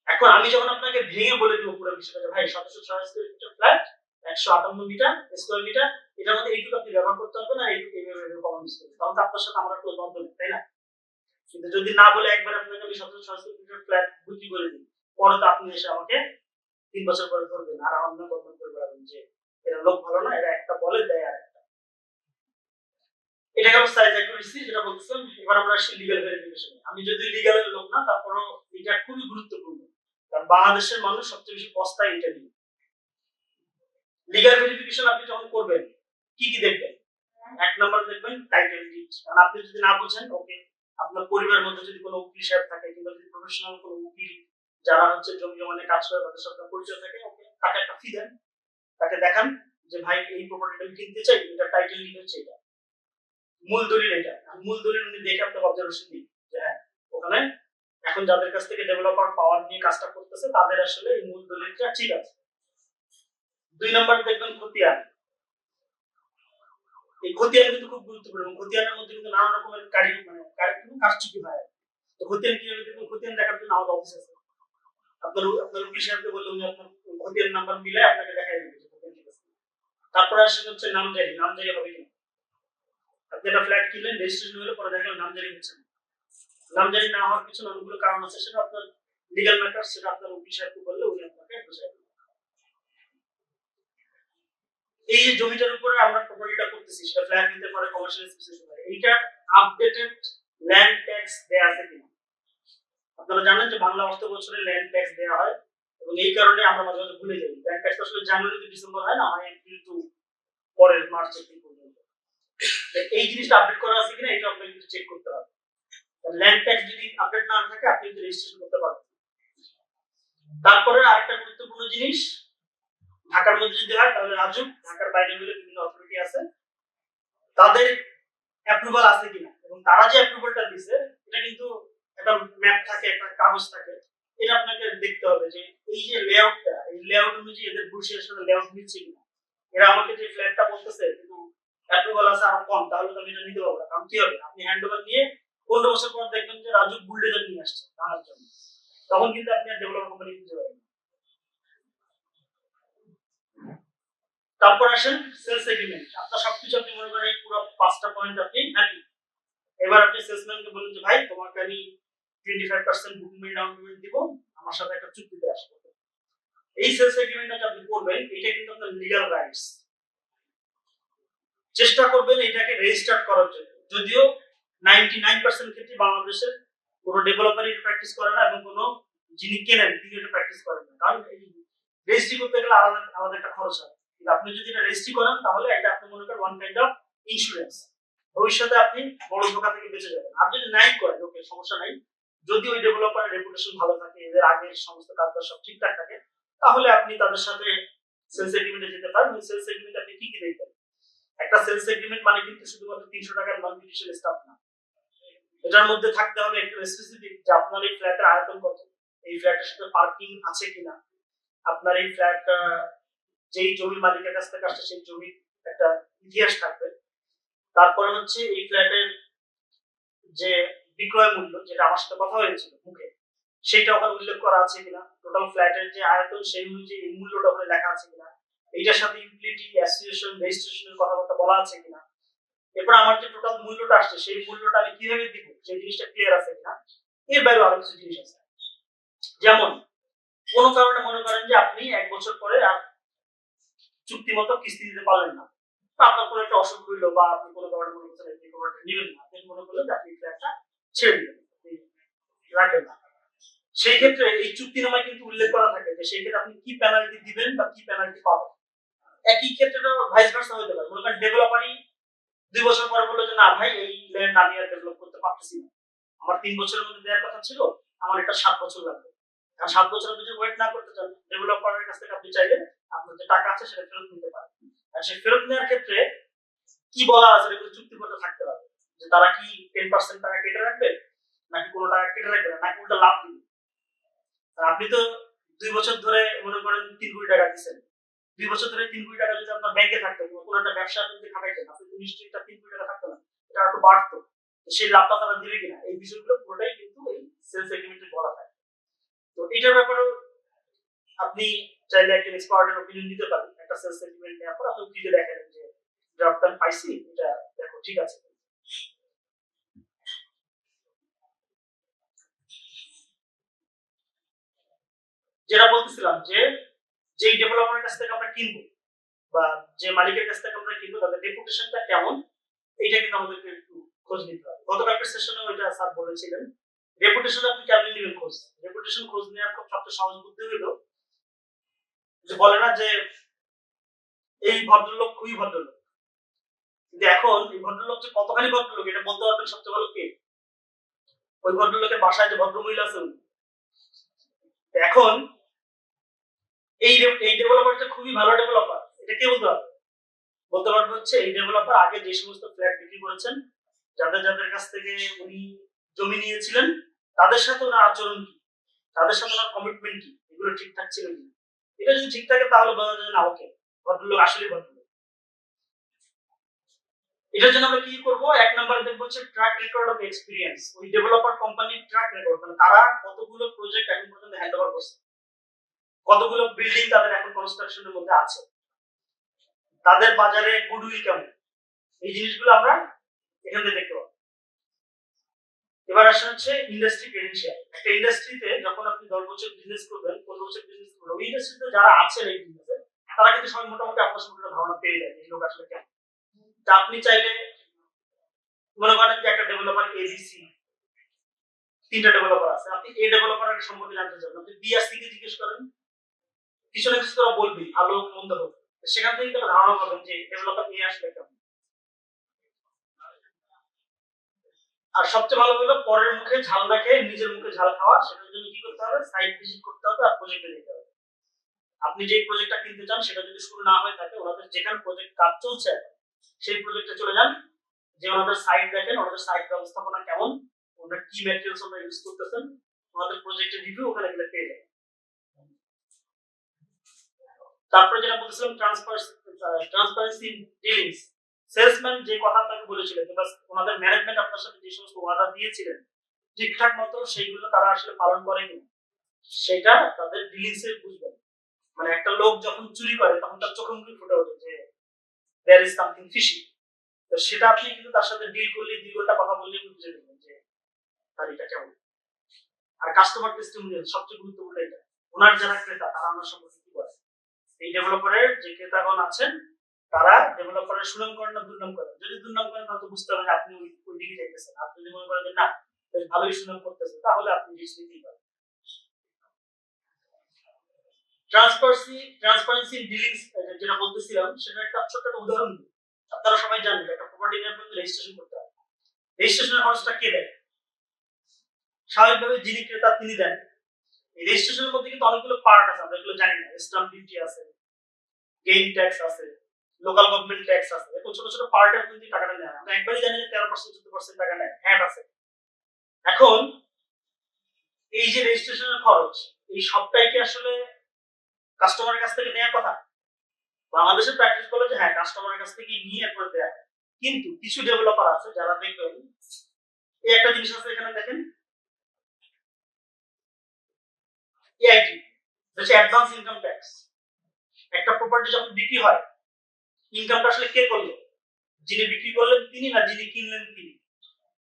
এখন আমি যখন আপনাকে ভেঙে বলে দিব পুরো বিষয়টা, ভাই 706 স্কয়ার ফিটের ফ্ল্যাট 158 মিটার স্কয়ার মিটার, এটার মধ্যে এইটুকু আপনি ব্যবহার করতে পারবেন না, এইটুকু এইভাবে কমন ইউজ করবেন, তখন তো আপনার সাথে আমার কোনো দ্বন্দ্ব নেই, তাই না? কিন্তু যদি না বলে একবার আপনাকে আমি 706 স্কয়ার ফিটের ফ্ল্যাট বিক্রি করে দিই, পরে তো আপনি এসে আমাকে 3 বছর পরে ধরবেন আর অন্য বদনাম করে বেড়াবেন যে এরা লোক ভালো না, এরা একটা বলে দেয় আর একটা। এটা গেল সাইজ অ্যাকুরেসি যেটা বলতেছেন। এবার আমরা আসি লিগ্যাল ভেরিফিকেশন। আমি যদি লিগ্যালের লোক না, তারপরেও এটা খুবই গুরুত্বপূর্ণ, কারণ বাংলাদেশের মানুষ সবচেয়ে বেশি পস্তায় এটা নিয়ে। লিগ্যাল ভেরিফিকেশন আপনি যখন করবেন কি কি দেখবেন? এক নাম্বার দেখবেন টাইটেল ডিড। কারণ আপনি যদি না বুঝেন, ওকে, আপনার পরিবারের মধ্যে যদি কোনো উকিল সাহেব থাকে কিংবা যদি প্রফেশনাল কোনো উকিল যারা হচ্ছে জমি জমা নিয়ে কাজ করে তাদের সাথে পরিচয় থাকে, ওকে, তাকে একটা ফি দেন, তাকে দেখান যে ভাই এই প্রপার্টিটা আমি কিনতে চাই, এটা টাইটেল ডিড হচ্ছে এটা, মূল দলিল এটা। মূল দলিল উনি দেখে আপনাকে অবজারভেশন দিন যে হ্যাঁ ওখানে এখন যাদের কাছ থেকে ডেভেলপার পাওয়ার নিয়ে কাজটা করতেছে তাদের আসলে এই মূল দলিলটা ঠিক আছে। 2 নাম্বার দেখবেন খতিয়ান। এই খতিয়ান কিন্তু খুব গুরুত্বপূর্ণ। খতিয়ানের মধ্যে কিন্তু নানা রকমের কারচুপি হয়। তো খতিয়ান কিভাবে দেখবেন? খতিয়ান দেখার জন্য আমাদের অফিস আছে। আপনার উকিল সাহেবকে বললে উনি আপনার খতিয়ান নাম্বার মিলায় আপনাকে দেখাই দিবে যে খতিয়ান ঠিক আছে। তারপরে আসলে হচ্ছে নামজারি। নামজারি হবে কিনা? আপনি একটা ফ্ল্যাট কিনলেন, রেজিস্ট্রেশন হলো, পরে দেখলেন নামজারি হচ্ছে না। নামজারি না হওয়ার পিছনে অনেকগুলো কারণ আছে, সেটা আপনার লিগ্যাল ম্যাটার, সেটা আপনার উকিল সাহেবকে বললে উনি আপনাকে বুঝাই দিবেন। এই যে জমিটার উপরে আমরা প্রপার্টিটা করতেছি সেটা ফ্ল্যাট নিতে পারে, কমার্শিয়াল স্পেস নিতে পারে, এইটা আপডেটেড ল্যান্ড ট্যাক্স দেয়া আছে কিনা? আপনারা জানেন যে বাংলা অর্থ বছরে ল্যান্ড ট্যাক্স দেওয়া হয়, এবং এই কারণে আমরা মাঝে মাঝে ভুলে যাই। ল্যান্ড ট্যাক্স আসলে জানুয়ারি টু ডিসেম্বর হয় না, হয় এপ্রিল টু পরের মার্চ এপ্রিল পর্যন্ত। এই জিনিসটা আপডেট করা আছে কিনা এটা আপনাকে কিন্তু চেক করতে হবে। ল্যান্ড ট্যাক্স যদি আপডেট না থাকে আপনি কিন্তু রেজিস্ট্রেশন করতে পারবেন। তারপরে আরেকটা গুরুত্বপূর্ণ জিনিস, ঢাকার মধ্যে যদি হয় তাহলে রাজুক, ঢাকার বাইরে হলে বিভিন্ন অথরিটি আছে, তাদের অ্যাপ্রুভাল আছে কিনা, এবং তারা যে অ্যাপ্রুভালটা দিছে এটা কিন্তু একটা ম্যাপ থাকে, একটা কাগজ থাকে, এটা আপনাকে দেখতে হবে যে এই যে লেআউটটা, এই লেআউট অনুযায়ী এদের বুশের সাথে লেআউট মিলছে কিনা। এরা আমাকে যে ফ্ল্যাটটা বলতেছে কিন্তু অ্যাপ্রুভাল আছে আরো কম, তাহলে তো আমি এটা নিতে পারবো না। কারণ কি হবে, আপনি হ্যান্ডওভার নিয়ে 15 বছর পর দেখবেন যে রাজু বুলডোজার নিয়ে আসছে ভাঙার জন্য, তখন কিন্তু আপনি আর ডেভেলপার কোম্পানি খুঁজে পাবেন। তারপর আসেন সেলস এগ্রিমেন্ট। আপনার সবকিছু আপনি মনে করেন এই পুরো 5টা পয়েন্ট আপনি হ্যাপি। এবার আপনি সেলসম্যানকে বলেন যে ভাই তোমাকে আমি 25% বুকিং ডাউন পেমেন্ট দিব, আমার সাথে একটা চুক্তিতে আসবে। এই সেলস এগ্রিমেন্টটা আপনি করবেন, এটা কিন্তু আপনার লিগ্যাল রাইটস। চেষ্টা করবেন এটাকে রেজিস্টার করার জন্য, যদিও 99% ক্ষেত্রে বাংলাদেশে কোনো ডেভেলপারই প্র্যাকটিস করে না, এবং কোনো যিনি কেনেন তিনি এটা প্র্যাকটিস করেন না, কারণ রেজিস্ট্রি করতে গেলে আলাদা আলাদা একটা খরচ হয়। কিন্তু আপনি যদি এটা রেজিস্ট্রি করেন তাহলে এটা আপনি মনে করেন ওয়ান কাইন্ড অফ ইন্স্যুরেন্স, ভবিষ্যতে আপনি বড় ধোঁকা থেকে বেঁচে যাবেন। আর যদি নাই করেন, ওকে, সমস্যা নাই, যদি ওই ডেভেলপারের রেপুটেশন ভালো থাকে, এদের আগের সমস্ত কাজবাজ সব ঠিকঠাক থাকে, তাহলে আপনি তাদের সাথে সেলস এগ্রিমেন্টে যেতে পারেন। সেলস এগ্রিমেন্টে আপনি কি কি দেখবেন? একটা সেলস এগ্রিমেন্ট মানে কিন্তু শুধুমাত্র 300 টাকার নন জুডিশিয়াল স্টাফ না, এটার মধ্যে থাকতে হবে একটু স্পেসিফিক যে আপনার এই ফ্ল্যাটের আয়তন কত, এই ফ্ল্যাটের সাথে পার্কিং আছে কিনা, আপনার এই ফ্ল্যাট যেই জমির মালিকের কাছ থেকে আসছে সেই জমির একটা ইতিহাস থাকবে। তারপরে হচ্ছে এই ফ্ল্যাটের যে বিক্রয় মূল্য, যেটা আমার সাথে কথা হয়েছিল মুখে, সেইটা ওখানে উল্লেখ করা আছে কিনা, টোটাল ফ্ল্যাটের যে আয়তন সেই অনুযায়ী এই মূল্যটা ওখানে লেখা আছে কিনা, এইটার সাথে ইউটিলিটি অ্যাসোসিয়েশন রেজিস্ট্রেশনের কথাবার্তা বলা আছে কিনা, এরপর আমার যে টোটাল মূল্যটা আসছে সেই মূল্যটা আমি কিভাবে দিব সেই জিনিসটা ক্লিয়ার আছে কিনা। এর বাইরে আরো কিছু জিনিস আছে, যেমন কোনো কারণে মনে করেন যে আপনি 1 বছর পরে আর চুক্তি মতো কিস্তি দিতে পারলেন না, বা আপনার কোনো একটা অসুখ হইলো, বা আপনি কোনো কারণে মনে করছেন এই প্রপার্টি নেবেন না, আপনি মনে করলেন যে আপনি ফ্ল্যাটটা ছেড়ে দিবেন, রাখবেন না, সেই ক্ষেত্রে এই চুক্তিনামায় কিন্তু উল্লেখ করা থাকে যে সেই ক্ষেত্রে আপনি কি পেনাল্টি দিবেন বা কি পেনাল্টি পাবেন। একই ক্ষেত্রে ভাইস ভার্সা হতে পারে, মনে করেন ডেভেলপারই 2 বছর পরে বললো যে না ভাই এই ল্যান্ড আমি আর ডেভেলপ করতে পারতেছি না, আমার 3 বছরের মধ্যে দেওয়ার কথা ছিল, আমার এটা 7 বছর লাগবে। আর 7 বছর আপনি যদি ওয়েট না করতে চান, ডেভেলপারের কাছ থেকে আপনি চাইলে আপনার যে টাকা আছে সেটা ফেরত নিতে পারেন। আর সেই ফেরত নেওয়ার ক্ষেত্রে কি বলা আছে এগুলো চুক্তিপত্রে থাকতে হবে, যে তারা কি 10% টাকা কেটে রাখবে, নাকি কোনো টাকা কেটে রাখবে না, নাকি উল্টা লাভ দিবে। আর আপনি তো 2 বছর ধরে মনে করেন 3 কোটি টাকা দিচ্ছেন, 2 বছর ধরে 3 কোটি টাকা যদি আপনার ব্যাংকে থাকতো, কোনো একটা ব্যবসা যদি খাটাইতেন, আপনি তো নিশ্চয়ই 3 কোটি টাকা থাকতো না, এটা একটু বাড়তো, সেই লাভটা তারা দিবে কিনা, এই বিষয়গুলো পুরোটাই কিন্তু এই সেলস এগ্রিমেন্টে বলা থাকে। তো এটার ব্যাপারেও আপনি চাইলে একজন এক্সপার্টের অপিনিয়ন নিতে পারেন, একটা সেলস এগ্রিমেন্ট নেওয়ার পর আপনি দিতে দেখেন যে ড্রাফটটা পাইছি, এটা দেখো ঠিক আছে। যেটা বলতেছিলাম যে যেই ডেভেলপারের কাছ থেকে আমরা কিনবো বা যে মালিকের কাছ থেকে আমরা কিনবো তাদের রেপুটেশনটা কেমন, এইটা কিন্তু আমাদেরকে একটু খোঁজ নিতে হবে। গতকালকের সেশনে ওইটা স্যার বলেছিলেন, রেপুটেশন আপনি কেমন নেবেন খোঁজ, রেপুটেশন খোঁজ নেওয়ার খুব সবচেয়ে সহজ বুদ্ধি হলো যে বলে না যে এই ভদ্রলোক খুবই ভদ্রলোক, কিন্তু এখন এই ভদ্রলোক যে কতখানি ভদ্রলোক এটা বলতে পারবেন সবচেয়ে ভালো কে, ওই ভদ্রলোকের বাসায় যে ভদ্র মহিলা আছে উনি। এখন এই ডেভেলপার যে খুবই ভালো ডেভেলপার এটা কে বলতে পারবে, বলতে পারবে হচ্ছে এই ডেভেলপার আগে যে সমস্ত ফ্ল্যাট বিক্রি করেছেন, যাদের যাদের কাছ থেকে উনি জমি নিয়েছিলেন, তাদের সাথে ওনার আচরণ কি, তাদের সাথে ওনার কমিটমেন্ট কি, এগুলো ঠিকঠাক ছিল কি। এটা যদি ঠিক থাকে তাহলে বোঝা যায় না ওকে ভদ্রলোক আসলে ভদ্রলোক। এটার জন্য আমরা কি করব, এক নম্বরে দেখব হচ্ছে ট্র্যাক রেকর্ড অফ এক্সপেরিয়েন্স, ওই ডেভেলপার কোম্পানির ট্র্যাক রেকর্ড, মানে তারা কতগুলো প্রজেক্ট এখন পর্যন্ত হ্যান্ডওভার করছে, কতগুলো বিল্ডিং তাদের এখন কনস্ট্রাকশনের মধ্যে আছে, তাদের বাজারে গুডউইল কেমন, এই জিনিসগুলো আমরা এখান থেকে দেখতে পাবো। এবার আসা হচ্ছে ইন্ডাস্ট্রি ক্রেডেনশিয়াল। একটা ইন্ডাস্ট্রিতে যখন আপনি 10 বছর বিজনেস করবেন, 15 বছর বিজনেস করবেন, ওই ইন্ডাস্ট্রিতে যারা আছেন এই বিজনেসে তারা কিন্তু সবাই মোটামুটি আপনার সম্পর্কে ধারণা পেয়ে যায় এই লোক আসলে কেমন। তা আপনি চাইলে মনে করেন যে একটা ডেভেলপার এবিসি, 3টা ডেভেলপার আছে, আপনি এ ডেভেলপারের সম্পর্কে জানতে চান, আপনি বি আর সি কে জিজ্ঞেস করেন, কিছু না কিছু তারা বলবি ভালো মন্দ হবে, সেখান থেকে তারা ধারণা পাবেন যে ডেভেলপার এ আসলে কেমন। আর সবচেয়ে ভালো হলো পরের মুখে ঝাল না খেয়ে নিজের মুখে ঝাল খাওয়া, সেটার জন্য কি করতে হবে, সাইট ভিজিট করতে হবে আর প্রজেক্টে যেতে হবে। আপনি যে প্রজেক্টটা কিনতে চান সেটা যদি শুরু না হয়ে থাকে, ওনাদের যেখানে প্রজেক্ট কাজ চলছে সেই প্রজেক্টে চলে যান, যে ওনাদের সাইট দেখেন, ওনাদের সাইট ব্যবস্থাপনা কেমন, ওনারা কি ম্যাটেরিয়ালস ওনারা ইউজ করতেছেন, ওনাদের প্রজেক্টের রিভিউ ওখানে গেলে পেয়ে যাবেন। তারপরে যেটা বলছিলাম ট্রান্সপারেন্সি ডিলিংস, সেলসম্যান যে কথা আপনাকে বলেছিলেন বা ওনাদের ম্যানেজমেন্ট আপনার সাথে যে সমস্ত ওয়াদা দিয়েছিলেন ঠিকঠাক মতো সেইগুলো তারা আসলে পালন করে কিনা, সেটা তাদের ডিলিংসে বুঝবেন। মানে একটা লোক যখন চুরি করে তখন তার চোখে মুখে ফুটে ওঠে যে দেয়ার ইজ সামথিং ফিশি, তো সেটা আপনি কিন্তু তার সাথে ডিল করলে 2 ঘন্টা কথা বললে বুঝে নেবেন যে তার এটা কেমন। আর কাস্টমার টেস্টিমোনিয়াল সবচেয়ে গুরুত্বপূর্ণ, এটা ওনার যারা ক্রেতা তারা আমার সম্পর্কে কি বলে, এই ডেভেলপারের যে ক্রেতাগণ আছেন তারা ডেভেলপারের সুনাম করেন না দুর্নাম করেন, যদি দুর্নাম করেন তাহলে বুঝতে হবে যে আপনি ওই দিকে যাইতেছেন, আপনি যদি মনে করেন যে না বেশ ভালোই সুনাম করতেছেন তাহলে আপনি রিস্ক নিতেই পারেন। ট্রান্সপারেন্সি ডিলিংস যেটা বলতেছিলাম সেটা একটা ছোট্ট একটা উদাহরণ দিই। আপনারা সবাই জানেন একটা প্রপার্টি নিয়ে আপনাদের রেজিস্ট্রেশন করতে হবে, রেজিস্ট্রেশনের খরচটা কে দেয়, স্বাভাবিকভাবে যিনি ক্রেতা তিনি দেন। এই রেজিস্ট্রেশনের মধ্যে কিন্তু অনেকগুলো পার্ট আছে, আমরা এগুলো জানি না, স্ট্যাম্প ডিউটি আছে, গেইন ট্যাক্স আছে, লোকাল গভর্নমেন্ট ট্যাক্স আছে, এরকম ছোট ছোট পার্টের মধ্যে টাকাটা নেয়, আমরা একবারই জানি যে 13% 14% টাকা নেয়, হ্যাট আছে। এখন এই যে রেজিস্ট্রেশনের খরচ, এই সবটাই কি আসলে কাস্টমারের কাছ থেকে নেওয়ার কথা? বাংলাদেশের প্র্যাকটিস বলে যে হ্যাঁ কাস্টমারের কাছ থেকে নিয়ে এরপর দেয়া, কিন্তু কিছু ডেভেলপার আছে যারা দেখবেন এই একটা জিনিস আছে এখানে দেখেন, এআইটি হচ্ছে অ্যাডভান্স ইনকাম ট্যাক্স। একটা প্রপার্টি যখন বিক্রি হয়, ইনকামটা আসলে কে করলো? যিনি বিক্রি করলেন তিনি, না যিনি কিনলেন তিনি?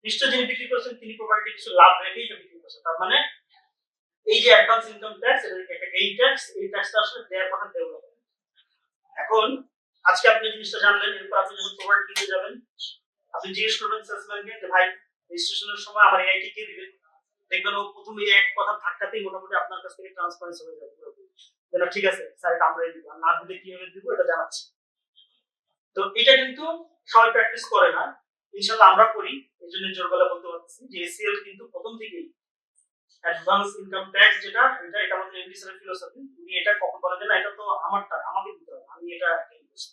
নিশ্চয় যিনি বিক্রি করছেন তিনি প্রপার্টি কিছু লাভ রেখেই তো বিক্রি করছেন। তার মানে এই যে অ্যাডভান্স ইনকাম ট্যাক্স, এটা একটা গেইন ট্যাক্স, এই ট্যাক্সটা আসলে দেওয়ার কথা ডেভেলপমেন্ট। এখন আজকে আপনি জিনিসটা জানলেন, এরপর আপনি যখন প্রপার্টি কিনতে যাবেন, আপনি জিজ্ঞেস করবেন সেলসম্যানকে যে ভাই রেজিস্ট্রেশনের সময় আমার এআইটি কে দিবেন? দেখবেন ও প্রথমে এক কথা ধাক্কাতেই মোটামুটি আপনার কাছ থেকে ট্রান্সপারেন্সি হয়ে যাবে, যেন ঠিক আছে স্যার এটা আমরাই দিব, না দিলে কিভাবে দিব এটা জানাচ্ছি। তো এটা কিন্তু সবাই প্র্যাকটিস করে না, ইনশাআল্লাহ আমরা করি। এই জন্য জোর গলা বলতে পারছি যে এসিএল কিন্তু প্রথম থেকেই অ্যাডভান্স ইনকাম ট্যাক্স যেটা, এটা আমাদের এমডি স্যারের ফিলোসফি। উনি এটা কখন বলেন যে না এটা তো আমার টাকা, আমাকে দিতে হবে, আমি এটা ক্লেম করছি।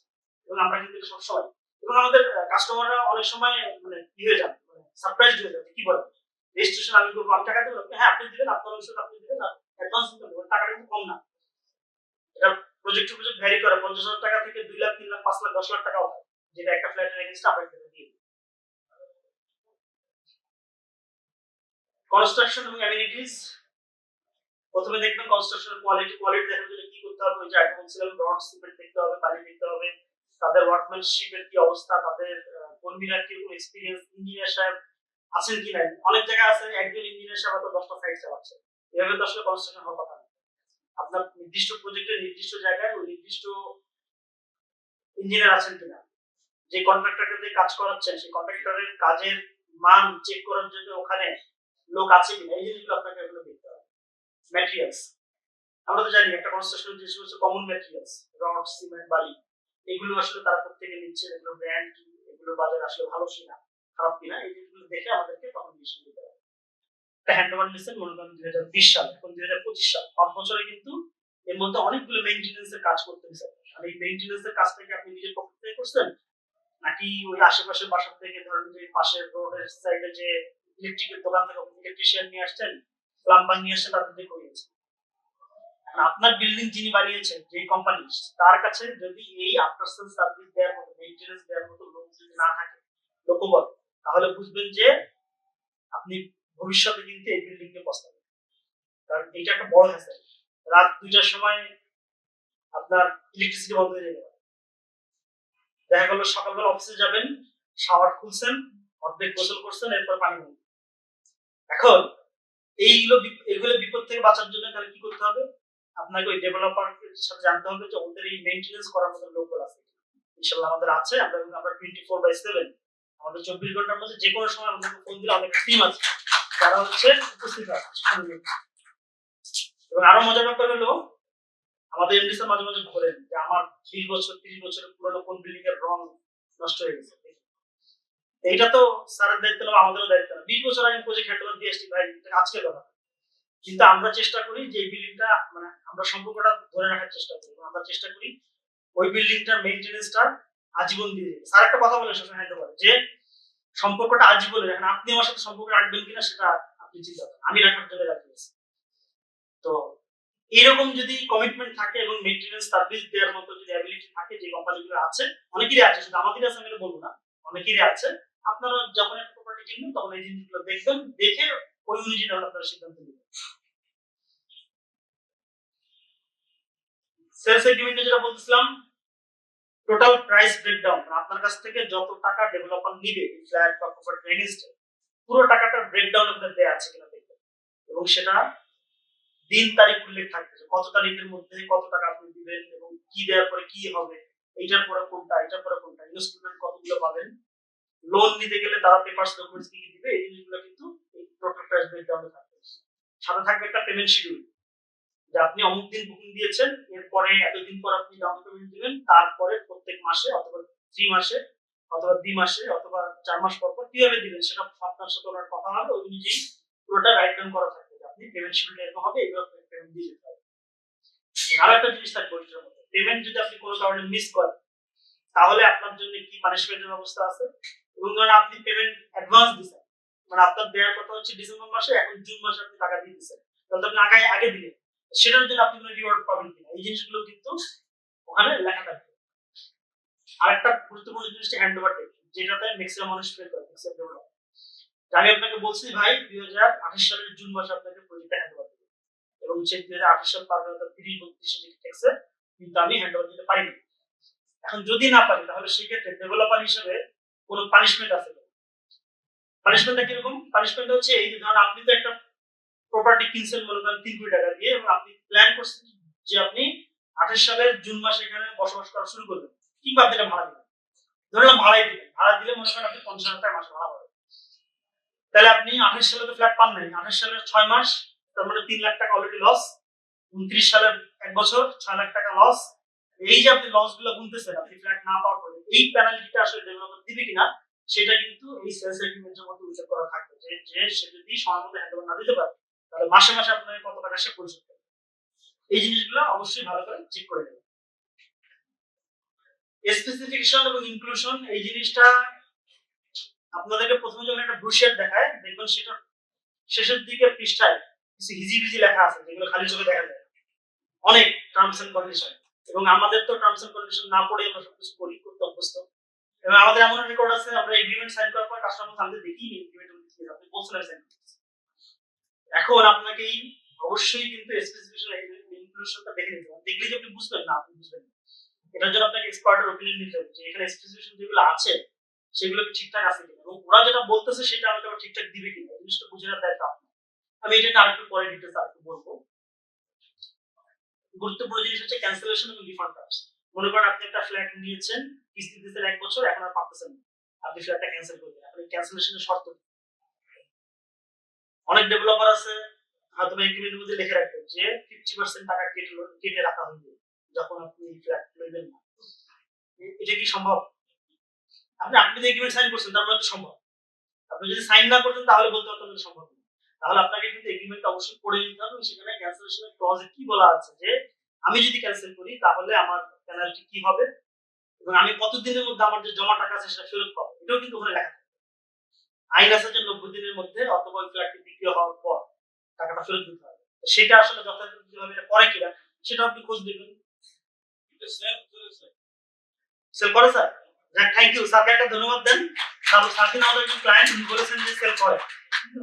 এবং আমরা কিন্তু এটা সবসময়, এবং আমাদের কাস্টমাররা অনেক সময় মানে কি হয়ে যায়, মানে সারপ্রাইজ হয়ে যায়, কি বলে রেজিস্ট্রেশন আমি করবো, আমি টাকা দেবো, হ্যাঁ আপনি দিবেন, আপনার অংশ আপনি দিবেন, আর অ্যাডভান্স ইনকাম দেবেন, টাকাটা কিন্তু কম না। এটা প্রজেক্ট টু প্রজেক্ট ভ্যারি করে, 50,000 টাকা থেকে 2 লাখ 3 লাখ 5 লাখ 10 লাখ টাকাও হয়, যেটা একটা ফ্ল্যাটের এগেইনস্টে আপনাকে দিয়ে। কনস্ট্রাকশন এবং অ্যামিনিটিজ, প্রথমে দেখবেন কনস্ট্রাকশনের কোয়ালিটি দেখার জন্য কি করতে হবে, ওই যে আগে বলছিলাম রড সিমেন্ট দেখতে হবে, বালি দেখতে হবে, তাদের ওয়ার্কম্যানশিপের কি অবস্থা, তাদের কর্মীরা কিরকম এক্সপিরিয়েন্স, ইঞ্জিনিয়ার সাহেব আছেন কি না। অনেক জায়গায় আছে একজন ইঞ্জিনিয়ার সাহেব হয়তো 10টা সাইট চালাচ্ছে, এভাবে তো আসলে কনস্ট্রাকশন হওয়ার কথা না। আপনার নির্দিষ্ট প্রজেক্টের নির্দিষ্ট জায়গায় ওই নির্দিষ্ট ইঞ্জিনিয়ার আছেন কিনা, যে কন্ট্রাক্টরকে দিয়ে কাজ করাচ্ছেন সেই কন্ট্রাক্টরের কাজের মান চেক করার জন্য ওখানে লোক আছে কিনা, এই জিনিসগুলো আপনাকে এগুলো দেখতে হবে। ম্যাটেরিয়ালস, আমরা তো জানি একটা কনস্ট্রাকশন জিনিস হচ্ছে কমন ম্যাটেরিয়ালস, রড সিমেন্ট বালি, এগুলো আসলে তারা প্রত্যেকে নিচ্ছে, এগুলো ব্র্যান্ড কি, এগুলো বাজার আসলে ভালো কিনা খারাপ কিনা, এই জিনিসগুলো দেখে আমাদেরকে তখন ডিসিশন নিতে হবে। একটা হ্যান্ড ওভার নিচ্ছেন মনে করেন 2020 সাল, এখন 2025 সাল, 5 বছরে কিন্তু এর মধ্যে অনেকগুলো মেইনটেনেন্স এর কাজ করতে হয়েছে। আর এই মেইনটেনেন্স এর কাজটাকে আপনি নিজের পক্ষ থেকে করছেন, নাকি ওই আশেপাশের বাসা থেকে, ধরেন যে পাশের রোডের সাইডে যে ইলেকট্রিকের দোকান থেকে ইলেকট্রিশিয়ান নিয়ে আসছেন, প্লাম্বার নিয়ে আসছেন, তাদের দিয়ে করিয়েছেন। আপনার বিল্ডিং যিনি বানিয়েছেন, যে কোম্পানি, তার কাছে যদি এই আফটার সেল সার্ভিস দেওয়ার মতো, মেইনটেনেন্স দেওয়ার মতো লোক যদি না থাকে, লোকবল, তাহলে বুঝবেন যে আপনি ভবিষ্যতে কিন্তু এই বিল্ডিং কে পস্তাবেন। কারণ এটা একটা বড় হ্যাসেল। রাত 2টার সময় আপনার ইলেকট্রিসিটি বন্ধ হয়ে যাবে, দেখা গেল সকালবেলা অফিসে যাবেন, শাওয়ার খুলছেন, অর্ধেক গোসল করছেন, এরপর পানি বন্ধ। এখন এইগুলো বিপদ থেকে বাঁচার জন্য তাহলে কি করতে হবে, আপনাকে ওই ডেভেলপারের সাথে জানতে হবে যে ওদের এই মেইনটেনেন্স করার মতো লোকগুলো আছে। ইনশাআল্লাহ আমাদের আছে, আমরা 24/7 আমাদের 24 ঘন্টার মধ্যে যে কোনো সময় আমাদের ফোন দিলে আমাদের টিম আছে যারা হচ্ছে উপস্থিত আছে। এবং আরো মজার ব্যাপার হলো আমাদের এমডি স্যার মাঝে মাঝে ঘোরেন যে আমার 20 বছর 30 বছরের পুরনো কোন বিল্ডিং এর রং নষ্ট হয়ে গেছে। এইটা তো স্যারের দায়িত্ব না, আমাদেরও দায়িত্ব না। 20 বছর আগে প্রজেক্ট হ্যান্ডওভার দিয়ে আসছি ভাই, আজকে কথা। কিন্তু আমরা চেষ্টা করি যে এই বিল্ডিংটা, মানে আমরা সম্পর্কটা ধরে রাখার চেষ্টা করি, আমরা চেষ্টা করি ওই বিল্ডিংটার মেইনটেনেন্সটা আজীবন দিয়ে দিই। স্যার একটা কথা বলে সবসময় হ্যান্ডওভার, যে সম্পর্কটা আজীবন রাখেন, আপনি আমার সাথে সম্পর্ক রাখবেন কিনা সেটা আপনি চিন্তা করেন, আমি রাখার জন্য রাখি। তো এরকম যদি কমিটমেন্ট থাকে এবং মেইনটেনেন্স সার্ভিস দেওয়ার মতো যদি অ্যাবিলিটি থাকে, যে কোম্পানিগুলো আছে, অনেকেরই আছে, শুধু আমাদের আছে আমি বলবো না, অনেকেরই আছে, আপনারা যখন একটা প্রপার্টি কিনবেন তখন এই জিনিসগুলো দেখবেন, দেখে ওই অনুযায়ী তখন আপনারা সিদ্ধান্ত নেবেন। সেলস এগ্রিমেন্টে যেটা বলছিলাম, টোটাল প্রাইস ব্রেকডাউন, আপনার কাছ থেকে যত টাকা ডেভেলপার নিবে ফ্ল্যাট বা প্রপার্টি এগেইনস্টে, পুরো টাকাটার ব্রেকডাউন আপনাদের দেয়া আছে কিনা দেখবেন, এবং সেটা দিন তারিখ উল্লেখ থাকবে যে কত তারিখের মধ্যে কত টাকা আপনি দিবেন এবং কি দেওয়ার পরে কি হবে, এইটার পরে কোনটা, এটার পরে কোনটা, ইনস্টলমেন্ট কতগুলো পাবেন, লোন নিতে গেলে তারা পেপারস ডকুমেন্টস কি কি দিবে, এই জিনিসগুলো কিন্তু এই টোটাল প্রাইস ব্রেকডাউনে থাকবে। সাথে থাকবে একটা পেমেন্ট শিডিউল, যে আপনি অমুক দিন বুকিং দিয়েছেন, এরপরে এতদিন পর আপনি ডাউন পেমেন্ট দিবেন, তারপরে প্রত্যেক মাসে অথবা 3 মাসে অথবা 2 মাসে অথবা 4 মাস পর পর কিভাবে দিবেন সেটা আপনার সাথে ওনার কথা হবে, ওই অনুযায়ী পুরোটা রাইট ডাউন করা থাকবে যে আপনি পেমেন্ট শিডিউল এরকম হবে, এইভাবে পেমেন্ট দিয়ে যেতে হবে। আর একটা জিনিস থাকবে ওইটার মধ্যে, পেমেন্ট যদি আপনি কোনো কারণে মিস করেন তাহলে আপনার জন্য কি পানিশমেন্টের ব্যবস্থা আছে। এবং ধরেন আপনি পেমেন্ট অ্যাডভান্স দিচ্ছেন, মানে আপনার দেওয়ার কথা হচ্ছে ডিসেম্বর মাসে, এখন জুন মাসে আপনি টাকা দিয়ে দিচ্ছেন, তাহলে আপনি আগে দিলেন, সেটার জন্য আপনি কোনো রিওয়ার্ড পাবেন কিনা, এই জিনিসগুলো কিন্তু ওখানে লেখা থাকবে। আরেকটা গুরুত্বপূর্ণ জিনিস হ্যান্ডওভার টেক, যেটাতে ম্যাক্সিমাম মানুষ ফেল করে, ম্যাক্সিমাম ডেভেলপার। আমি আপনাকে বলছি ভাই 2028 সালের জুন মাসে আপনাকে প্রজেক্টটা হ্যান্ডওভার দেব, এবং সেই 2028 সাল পার হয়ে 30-32 যে ট্যাক্সে কিন্তু আমি হ্যান্ড ওভার দিতে পারিনি। এখন যদি না পারি তাহলে সেক্ষেত্রে ডেভেলপার হিসেবে কোনো পানিশমেন্ট আছে? পানিশমেন্টটা কিরকম? পানিশমেন্ট হচ্ছে এই যে ধরুন আপনি তো একটা প্রপার্টি কিনছেন মনে করেন 3 কোটি টাকা দিয়ে এবং আপনি প্ল্যান করছেন যে আপনি 28 সালের জুন মাসে এখানে বসবাস করা শুরু করবেন, কিংবা আপনি এটা ভাড়া দিবেন। ধরলাম ভাড়াই দিবেন, ভাড়া দিলে মনে করেন আপনি 50,000 টাকা মাসে ভাড়া পাবেন। তাহলে আপনি 28 সালে তো ফ্ল্যাট পান নাই, 28 সালের 6 মাস, তার মানে 3 লাখ টাকা অলরেডি লস। 29 সালের 1 বছর 6 লাখ টাকা লস। এই যে আপনি লস গুলো গুনতেছেন আপনি ফ্ল্যাট না পাওয়ার পরে, এই পেনাল্টিটা আসলে ডেভেলপার দিবে কিনা সেটা কিন্তু এই সেলস এগ্রিমেন্টের মধ্যে উল্লেখ করা থাকবে যে সে যদি সময় মতো হ্যান্ড ওভার না দিতে পারে তাহলে মাসে মাসে আপনাকে কত টাকা সে পরিশোধ করবে। এই জিনিসগুলো অবশ্যই ভালো করে চেক করে নেবেন। স্পেসিফিকেশন এবং ইনক্লুশন এই জিনিসটা আপনাদেরকে প্রথমে যখন একটা ব্রোশার দেখায় দেখবেন সেটা শেষের দিকে পৃষ্ঠায় কিছু হিজিবিজি লেখা আছে যেগুলো খালি চোখে দেখা যায়, অনেক টার্মস এন্ড কন্ডিশন। এবং আমাদের তো টার্মস এন্ড কন্ডিশন না পড়ে আমরা সবকিছু করতে অভ্যস্ত। এবং আমাদের এমন রেকর্ড আছে আমরা এগ্রিমেন্ট সাইন করার পর কাস্টমার সামনে দেখি এগ্রিমেন্ট আপনি বলছেন সাইন। এখন আপনাকে অবশ্যই কিন্তু স্পেসিফিকেশন ইনক্লুশনটা দেখে নিতে হবে, দেখলে যে আপনি বুঝবেন না, আপনি বুঝবেন না। এটার জন্য আপনাকে এক্সপার্টের অপিনিয়ন নিতে হবে যে এখানে স্পেসিফিকেশন যেগুলো আছে সেগুলো কি ঠিকঠাক আছে কিনা এবং ওরা যেটা বলতেছে সেটা আমাকে আবার ঠিকঠাক দিবে কিনা এই জিনিসটা বুঝে নেওয়ার দায়িত্ব আপনার। আমি এটা নিয়ে আরেকটু পরে ডিটেইলস আরেকটু বলবো। গুরুত্বপূর্ণ জিনিস হচ্ছে ক্যান্সেলেশন এবং রিফান্ড টার্মস। মনে করেন আপনি একটা ফ্ল্যাট নিয়েছেন, কিস্তি দিতেছেন 1 বছর, এখন আর পাচ্ছেন না, আপনি ফ্ল্যাটটা ক্যান্সেল করবেন। আপনি ক্যান্সেলেশনের শর্ত, অনেক ডেভেলপার আছে হয়তো এগ্রিমেন্টের মধ্যে লিখে রাখবেন যে 50% টাকা কেটে রাখা হবে যখন আপনি ফ্ল্যাট নেবেন না। এটা কি সম্ভব? আপনি যে এগ্রিমেন্ট সাইন করছেন তার মানে তো সম্ভব। আপনি যদি সাইন না করতেন তাহলে বলতে পারতেন যে সম্ভব না। তাহলে আপনাকে কিন্তু এগ্রিমেন্টটা অবশ্যই পড়ে নিতে হবে। সেখানে ক্যান্সেলেশনের ক্লজে কি বলা আছে যে আমি যদি ক্যান্সেল করি তাহলে আমার পেনাল্টি কি হবে এবং আমি কতদিনের মধ্যে আমার যে জমা টাকা আছে সেটা ফেরত পাবো, এটাও কিন্তু ওখানে লেখা থাকে। আইন আছে যে 90 দিনের মধ্যে অথবা ফ্ল্যাটটি বিক্রি হওয়ার পর টাকাটা ফেরত দিতে হবে। সেটা আসলে যথাযথভাবে এটা করে কিনা সেটা আপনি খোঁজ দিবেন। সেল করে স্যার? যাক, থ্যাংক ইউ স্যারকে একটা ধন্যবাদ দেন। স্বাধীন আমাদের একজন ক্লায়েন্ট উনি বলেছেন যে সেল করে,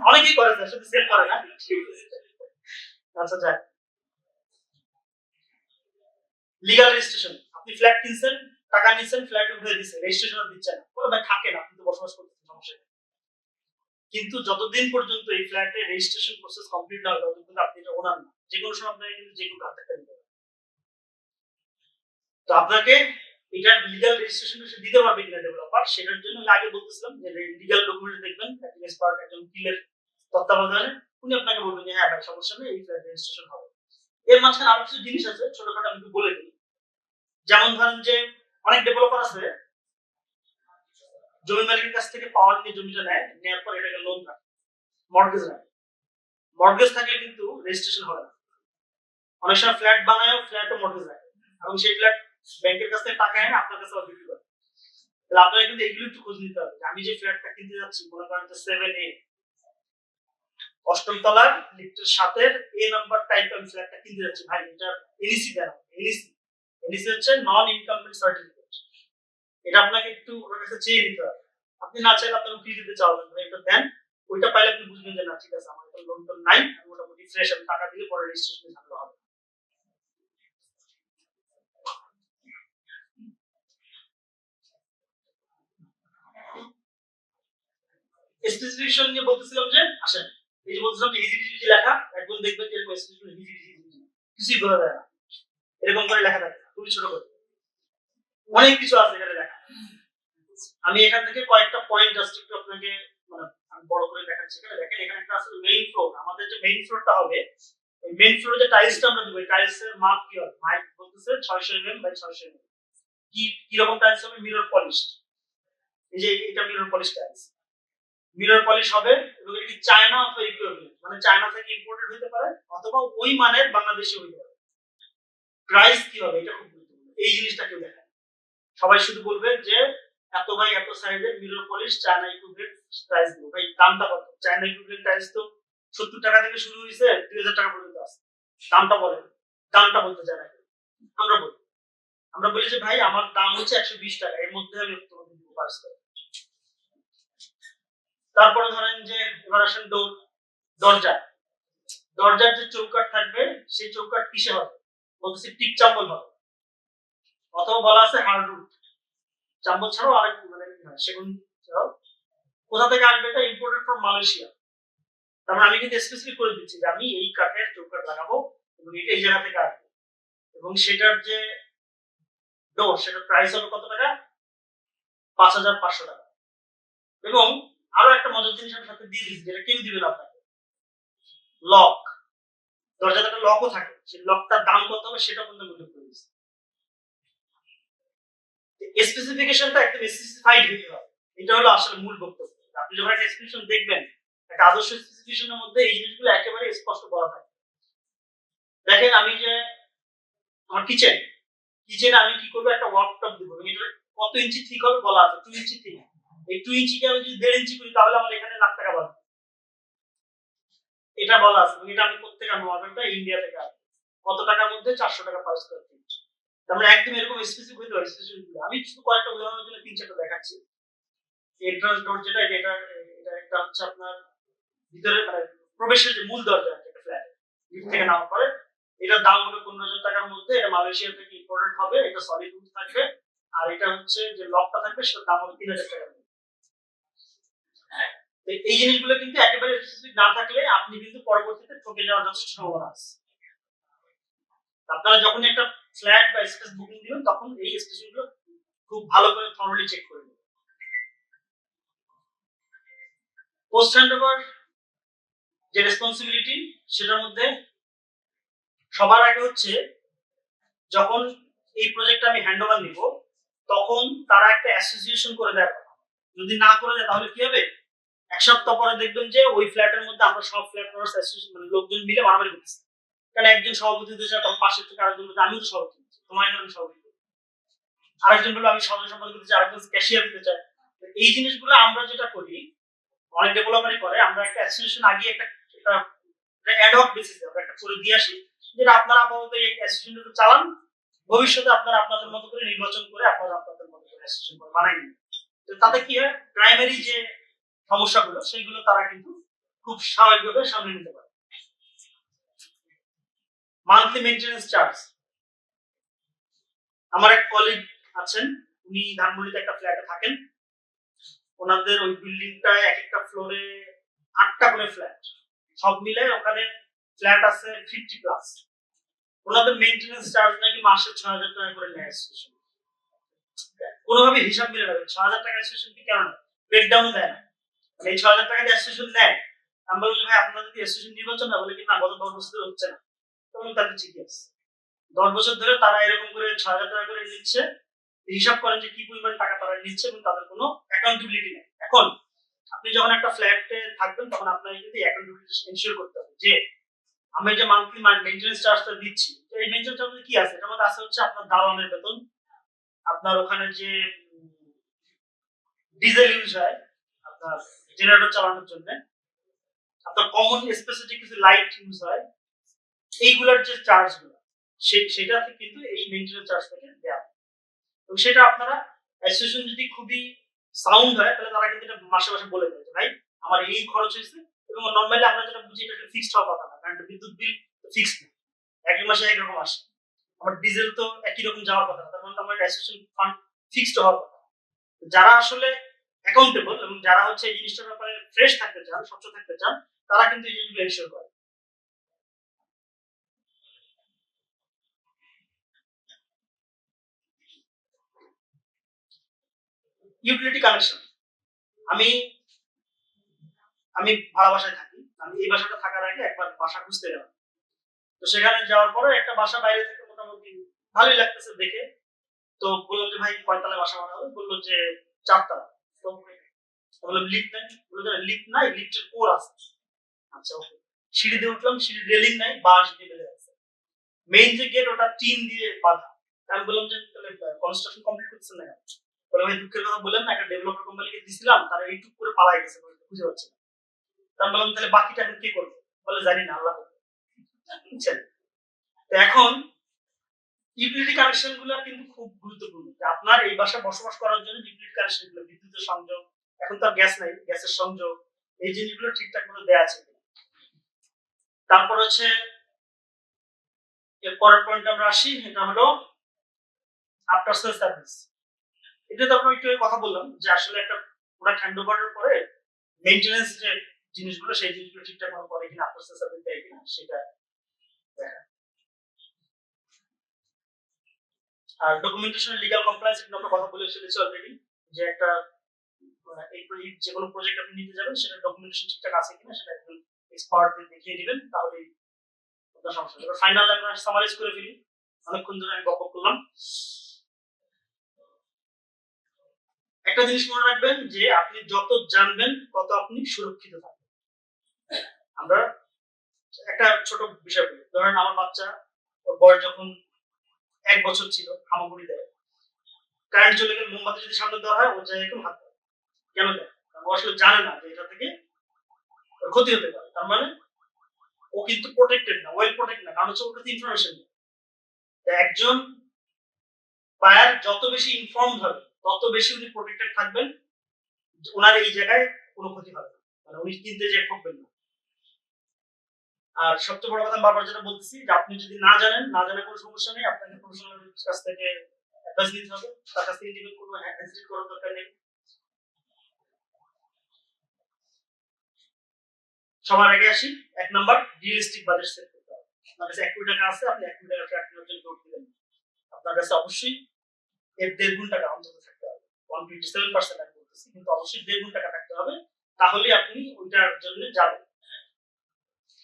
অনেকেই করে স্যার, শুধু সেল করে না। আচ্ছা যাক, লিগ্যাল রেজিস্ট্রেশন। আপনি ফ্ল্যাট কিনছেন, টাকা নিছেন, ফ্ল্যাট উঠে দিচ্ছেন, রেজিস্ট্রেশন দিচ্ছেন, ওরা ভাই থাকেন, আপনি তো বসবাস করতেছেন, সমস্যা নেই। কিন্তু যতদিন পর্যন্ত এই ফ্ল্যাটে রেজিস্ট্রেশন প্রসেস কমপ্লিট না হয় ততদিন আপনি এটা ওনার না, যে কোনো সময় আপনাকে কিন্তু যে কেউ কাজ করতে পারে। তো আপনাকে এটা লিগ্যাল রেজিস্ট্রেশন দিতে পারবে কিনা ডেভেলপার, সেটার জন্য আগে বলতেছিলাম যে লিগ্যাল ডকুমেন্ট দেখবেন একজন এক্সপার্ট, একজন উকিলের তত্ত্বাবধানে, উনি আপনাকে বলবেন যে হ্যাঁ ভাই সমস্যা নেই, এই ফ্ল্যাট রেজিস্ট্রেশন হবে। এর মাঝখানে আরো কিছু জিনিস আছে ছোটখাটো, আমি একটু বলে দিই। যেমন ধরেন যে অনেক ডেভেলপার আছে জমি মালিকের কাছ থেকে পাওয়ার নিয়ে জমিটা নেয়, নেওয়ার পর এটাকে লোন রাখে, মর্টগেজ রাখে। মর্টগেজ থাকলে কিন্তু রেজিস্ট্রেশন হবে না। অনেক সময় ফ্ল্যাট বানায়, ফ্ল্যাটও মর্টগেজ রাখে এবং সেই ফ্ল্যাট ব্যাংকের কাছ থেকে টাকা এনে আপনার কাছে বিক্রি করে। তাহলে আপনাকে কিন্তু এগুলো একটু খোঁজ নিতে হবে। আমি যে ফ্ল্যাটটা কিনতে যাচ্ছি মনে করেন যে 7A 8ম তলার লিফটের সাথে A নাম্বার টাইপ আমি ফ্ল্যাটটা কিনতে যাচ্ছি, ভাই এটা এনইসি দেন। এনইসি হচ্ছে নন ইনকামমেন্ট সার্টিফিকেট। এটা আপনাকে একটু ওর কাছে চেয়ে নিতে হবে। আপনি না চাইলে আপনার উকিল দিতে চাওয়াবেন ভাই এটা দেন, ওইটা পাইলে আপনি বুঝবেন যে না ঠিক আছে আমার এটা লোন টোন নাই, মোটামুটি ফ্রেশ, আমি টাকা দিলে পরে রেজিস্ট্রেশন ঝামেলা হবে। স্পেসিফিকেশন নিয়ে বলতেছিলাম যে আসেন, এই যে বলছিলাম যে হিজিবিজি লেখা, একদম দেখবেন যে এরকম স্পেসিফিকেশন হিজিবিজি কিছুই বোঝা যায় না, এরকম করে লেখা থাকে খুবই ছোট করে, অনেক কিছু আছে এখানে লেখা। আমি এখান থেকে কয়েকটা পয়েন্ট জাস্ট একটু আপনাকে মানে আমি বড় করে দেখাচ্ছি। এখানে দেখেন, এখানে একটা আছে মেইন ফ্লোর। আমাদের যে মেইন ফ্লোরটা হবে, এই মেইন ফ্লোরে যে টাইলসটা আমরা দেব, টাইলসের মাপ কি হবে? মাইক বলতেছে 600 mm বাই 600 mm। কি রকম টাইলস হবে? Mirror polish. এই যে এটা mirror polish tiles, mirror polish হবে এবং এটা কি চায়না অথবা ইকুইভ্যালেন্ট, মানে চায়না থেকে ইম্পোর্টেড হতে পারে অথবা ওই মানের বাংলাদেশি হতে পারে। প্রাইস কি হবে? এটা খুব গুরুত্বপূর্ণ, এই জিনিসটা কেউ দেখে। সবাই শুধু বলবে যে এত ভাই এত সাইজের mirror polish China equivalent price দেবো। ভাই দামটা কত? চায়না ইকুইভ্যালেন্ট টাইলস তো 70 টাকা থেকে শুরু হয়েছে 2000 টাকা পর্যন্ত আছে। দামটা বলেন, দামটা বলতে চায় না। আমরা বলি যে ভাই আমার দাম হচ্ছে 120 টাকা, এর মধ্যে আমি তোমাকে দিব পারছি। তারপরে ধরেন যে এবার আসেন দরজা। দরজার যে চৌকাঠ থাকবে সেই চৌকাঠ কিসে হবে? বলতেছি টিক চাম্বল হবে, অথবা বলা আছে হার্ডউড। চাম্বল ছাড়াও আরেক মানে সেগুন ছাড়াও। কোথা থেকে আসবে? এটা ইম্পোর্টেড ফ্রম মালয়েশিয়া। তার মানে আমি কিন্তু স্পেসিফিক করে দিচ্ছি যে আমি এই কাঠের চৌকাঠ লাগাবো এবং এটা এই জায়গা থেকে আসবে, এবং সেটার যে ডোর সেটার প্রাইস হলো কত টাকা? ৫,৫০০ টাকা। এবং আরো একটা মজার জিনিস আমি সাথে দিয়ে দিচ্ছি, যেটা কেউ দিবে না আপনাকে, লক। দরজাতে একটা লকও থাকে, সেই লকটার দাম কত হবে সেটা কিন্তু উল্লেখ করে দিচ্ছি। স্পেসিফিকেশনটা একদম স্পেসিফাইড হতে হবে, এটা হলো আসলে মূল বক্তব্য। আপনি যখন একটা স্পেসিফিকেশন দেখবেন, একটা আদর্শ স্পেসিফিকেশনের মধ্যে এই জিনিসগুলো একেবারে স্পষ্ট বলা থাকে। দেখেন আমি যে আমার কিচেনে আমি কি করবো, একটা ওয়ার্কটপ দিব, এটা কত ইঞ্চি ঠিক হবে বলা আছে, 2 ইঞ্চি ঠিক। এই 2 ইঞ্চিকে আমি যদি 1.5 ইঞ্চি করি তাহলে আমার এখানে লাখ টাকা বাড়বে, এটা বলা আছে। এটা আমি কোথেকে আনবো? অর্ডারটা ইন্ডিয়া থেকে আসবে। কত টাকার মধ্যে? 400 টাকা পার স্কয়ার ফিট। তারপরে একদম এরকম স্পেসিফিক হইতে হয় স্পেসিফিক। আমি শুধু কয়েকটা উদাহরণের জন্য 3-4টা দেখাচ্ছি। এন্ট্রান্স ডোর যেটা এটা এটা একটা হচ্ছে আপনার ভিতরে মানে প্রবেশের যে মূল দরজা একটা ফ্ল্যাট লিফট থেকে নামার পরে, এটার দাম হবে 15,000 টাকার মধ্যে। এটা মালয়েশিয়া থেকে ইম্পোর্টেড হবে, এটা সলিড উড থাকবে। আর এটা হচ্ছে যে লকটা থাকবে সেটার দাম হবে 3,000 টাকা। এই জিনিসগুলো কিন্তু একেবারে স্পেসিফিক না থাকলে আপনি কিন্তু পরবর্তীতে ঠকে যাওয়ার যথেষ্ট সম্ভাবনা আছে। আপনারা যখন একটা ফ্ল্যাট বা স্পেস বুকিং দিবেন তখন এই স্পেসিফিকগুলো খুব ভালো করে থরলি চেক করে নেবেন। পোস্ট হ্যান্ডওভার যে রেসপন্সিবিলিটি, সেটার মধ্যে সবার আগে হচ্ছে যখন এই প্রজেক্টটা আমি হ্যান্ডওভার নিব তখন তারা একটা অ্যাসোসিয়েশন করে দেয়। যদি না করে দেয় তাহলে কি হবে? এক সপ্তাহ পরে দেখবেন যে ওই ফ্ল্যাটের মধ্যে আমরা সব ফ্ল্যাট ওনার্স অ্যাসোসিয়েশন মানে লোকজন মিলে মারামারি করতেছি। কারণ একজন সভাপতি হতে চায়, তখন পাশের থেকে আরেকজন বলছে আমিও তো সভাপতি, তোমার আমি সভাপতি। আরেকজন বললো আমি সাধারণ সম্পাদক হতে চাই, আরেকজন ক্যাশিয়ার হতে চায়। এই জিনিসগুলো আমরা যেটা করি, অনেক ডেভেলপারই করে, আমরা একটা অ্যাসোসিয়েশন আগে একটা অ্যাডহক বেসিসে আমরা একটা করে দিয়ে আসি, যেটা আপনারা আপাতত এই অ্যাসোসিয়েশনটা চালান, ভবিষ্যতে আপনারা আপনাদের মতো করে নির্বাচন করে আপনারা আপনাদের মতো করে অ্যাসোসিয়েশন বানাই নিন। তো তাতে কি হয়, প্রাইমারি যে সমস্যাগুলো সেইগুলো তারা কিন্তু খুব স্বাভাবিকভাবে সামনে নিতে পারে। Monthly maintenance charge. আমার এক কলিগ আছেন, উনি ধানমন্ডিতে একটা ফ্ল্যাটে থাকেন। ওনাদের ওই বিল্ডিংটা এক একটা ফ্লোরে 8টা করে ফ্ল্যাট, সব মিলে ওখানে ফ্ল্যাট আছে 50+। ওনাদের মেইনটেনেন্স চার্জ নাকি মাসে 6,000 টাকা করে নেয় অ্যাসোসিয়েশন। কোনোভাবে হিসাব মিলে না, 6,000 টাকা অ্যাসোসিয়েশন কি কেন না ব্রেকডাউন দেয় না, মানে এই 6,000 টাকা দিয়ে অ্যাসোসিয়েশন নেয়। আমি বললাম ভাই আপনাদের কি অ্যাসোসিয়েশন নির্বাচন না? বলে কি না, গত 10 বছর ধরে হচ্ছে না। তখন তাদের ঠিকই আছে, 10 বছর ধরে তারা এরকম করে 6,000 টাকা করে নিচ্ছে। হিসাব করেন যে কি পরিমাণ টাকা তারা নিচ্ছে এবং তাদের কোনো অ্যাকাউন্টেবিলিটি নেই। এখন আপনি যখন একটা ফ্ল্যাটে থাকবেন তখন আপনাকে কিন্তু অ্যাকাউন্টেবিলিটি এনশিওর করতে হবে যে আমি যে মান্থলি মেইনটেনেন্স চার্জটা দিচ্ছি, তো এই মেইনটেনেন্স চার্জে কি আছে? এটার মধ্যে আছে হচ্ছে আপনার দারোয়ানের বেতন, আপনার ওখানে যে ডিজেল ইউজ হয় আপনার জেনারেটর চালানোর জন্য, আপনার কমন স্পেসে যে কিছু লাইট ইউজ হয়, এইগুলোর যে চার্জগুলো সেটা কিন্তু এই মেইনটেনেন্স চার্জ থেকে দেওয়া হয়। এবং সেটা আপনারা অ্যাসোসিয়েশন যদি খুবই সাউন্ড হয় তাহলে তারা কিন্তু এটা মাসে মাসে বলে দেয় ভাই আমার এই খরচ হয়েছে। এবং নরমালি আমরা যেটা বুঝি এটা একটা ফিক্সড হওয়ার কথা না, কারণ বিদ্যুৎ বিল ফিক্সড না, এক মাসে একরকম আসে। আমার ডিজেল তো একই রকম যাওয়ার কথা না, তার মানে আমার অ্যাসোসিয়েশন ফান্ড ফিক্সড হওয়ার কথা। যারা আসলে অ্যাকাউন্টেবল এবং যারা হচ্ছে এই জিনিসটার ব্যাপারে ফ্রেশ থাকতে চান, স্বচ্ছ থাকতে চান, তারা কিন্তু এই জিনিসগুলো এনশিওর করে। Utility connection. আমি আমি ভাড়া বাসায় থাকি। আমি এই বাসাটা থাকার আগে একবার বাসা খুঁজতে গেলাম। তো সেখানে যাওয়ার পরে একটা বাসা বাইরে থেকে মোটামুটি ভালোই লাগতেছে দেখে। তো বললাম যে ভাই কয়তলায় বাসা বানাবো? বললো যে 4 তলা। তো বললাম লিফট নাই? বললো যে লিফট নাই, লিফটের কোর আছে। আচ্ছা ওকে। সিঁড়ি দিয়ে উঠলাম, সিঁড়ির রেলিং নাই, বাঁশ দিয়ে বেঁধে আছে। মেইন যে গেট ওটা টিন দিয়ে বাঁধা। আমি বললাম যে তাহলে কনস্ট্রাকশন কমপ্লিট করছেন না কেন? বলে ভাই দুঃখের কথা বললেন না, একটা ডেভেলপার কোম্পানিকে দিছিলাম, তারা এইটুক করে পালাই গেছে, খুঁজে পাচ্ছি না। আমি বললাম তাহলে বাকিটা এখন কে করবে? বলে জানি না, আল্লাহ করবে। বুঝছেন? তো এখন ইউটিলিটি কানেকশন গুলো কিন্তু খুব গুরুত্বপূর্ণ। আপনার এই বাসায় বসবাস করার জন্য ইউটিলিটি কানেকশন গুলো, বিদ্যুতের সংযোগ, এখন তো গ্যাস নাই, গ্যাসের সংযোগ, এই জিনিসগুলো ঠিকঠাক মতো দেওয়া আছে। তারপর হচ্ছে এর পরের পয়েন্ট আমরা আসি, এটা হলো আফটার সেল সার্ভিস। এটা তো আমরা একটু কথা বললাম যে আসলে একটা প্রোডাক্ট হ্যান্ড ওভারের পরে মেইনটেনেন্স যে জিনিসগুলো সেই জিনিসগুলো ঠিকঠাক মতো করে কিনা, আফটার সেল সার্ভিস দেয় কিনা সেটা দেখা। আর ডকুমেন্টেশন লিগ্যাল কমপ্লায়েন্স এটা আমরা কথা বলে ফেলেছি অলরেডি, যে একটা এই যে কোনো প্রজেক্ট আপনি নিতে যাবেন সেটা ডকুমেন্টেশন ঠিকঠাক আছে কিনা সেটা একজন এক্সপার্টদের দেখিয়ে দিবেন, তাহলে আপনার সমস্যা হবে। ফাইনাল আমরা সামারাইজ করে ফেলি, অনেকক্ষণ ধরে আমি গল্প করলাম। একটা জিনিস মনে রাখবেন যে আপনি যত জানবেন তত আপনি সুরক্ষিত থাকবেন। আমরা একটা ছোট বিষয় বলি, ধরেন আমার বাচ্চা, ওর বয়স যখন 1 বছর ছিল, হামাগুড়ি দেয়, কারেন্ট চলে গেলে মোমবাতি যদি সামনে দেওয়া হয় ওর জায়গায় একটু হাত দেয়। কেন দেয়? কারণ ও আসলে জানে না যে এটা থেকে ওর ক্ষতি হতে পারে। তার মানে ও কিন্তু প্রোটেক্টেড না, ওয়েল প্রোটেক্ট না, কারণ হচ্ছে ওর কাছে ইনফরমেশন নেই। একজন বায়ার যত বেশি ইনফর্মড হবে তত বেশি উনি প্রোটেক্টেড থাকবেন, ওনার এই জায়গায় কোনো ক্ষতি হবে না, মানে উনি কিনতে যে ঠকবেন না। আর সবচেয়ে বড় কথা বারবার যেটা বলতেছি, যে আপনি যদি না জানেন, না জানেন কোনো সমস্যা নেই, আপনাকে প্রফেশনাল কাছ থেকে অ্যাডভাইস নিতে হবে, তার কাছ থেকে নিতে কোনো হেজিটেট করার দরকার নেই। সবার আগে আসি 1 নাম্বার, রিয়েলিস্টিক বাজেট সেট করতে হবে। আপনার কাছে 1 কোটি টাকা আছে, আপনি 1 কোটি টাকা ফ্ল্যাট কেনার জন্য লোড দিবেন, আপনার কাছে অবশ্যই এর 1.5 গুণ টাকা অন্তত থাকতে হবে। 127% আমি বলতেছি, কিন্তু অবশ্যই 1.5 গুণ টাকা থাকতে হবে, তাহলে আপনি ওইটার জন্য যাবেন।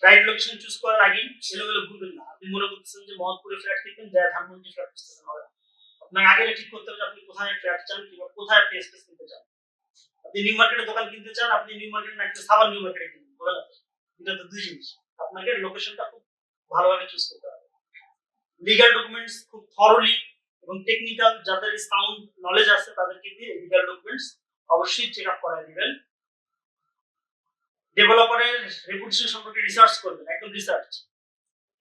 রাইট লোকেশন চুজ করার আগে এলোমেলো ঘুরবেন না। আপনি মনে করতেছেন যে মহৎপুরে ফ্ল্যাট কিনবেন, যা ধানমন্ডি ফ্ল্যাট খুঁজতেছেন হবে। আপনাকে আগে ঠিক করতে হবে আপনি কোথায় ফ্ল্যাট চান কিংবা কোথায় আপনি স্পেস কিনতে চান। আপনি নিউ মার্কেটে দোকান কিনতে চান, আপনি নিউ মার্কেট না কিনে সাভার নিউ মার্কেটে কিনবেন, বলে না? এটা তো দুই জিনিস। আপনাকে লোকেশনটা খুব ভালোভাবে চুজ করতে হবে। লিগ্যাল ডকুমেন্টস খুব থরলি এবং টেকনিক্যাল যাদের সাউন্ড নলেজ আছে তাদেরকে দিয়ে লিগ্যাল ডকুমেন্টস অবশ্যই চেক আপ করায় দিবেন। ডেভেলপারের রেপুটেশন সম্পর্কে রিসার্চ করবেন, একদম রিসার্চ।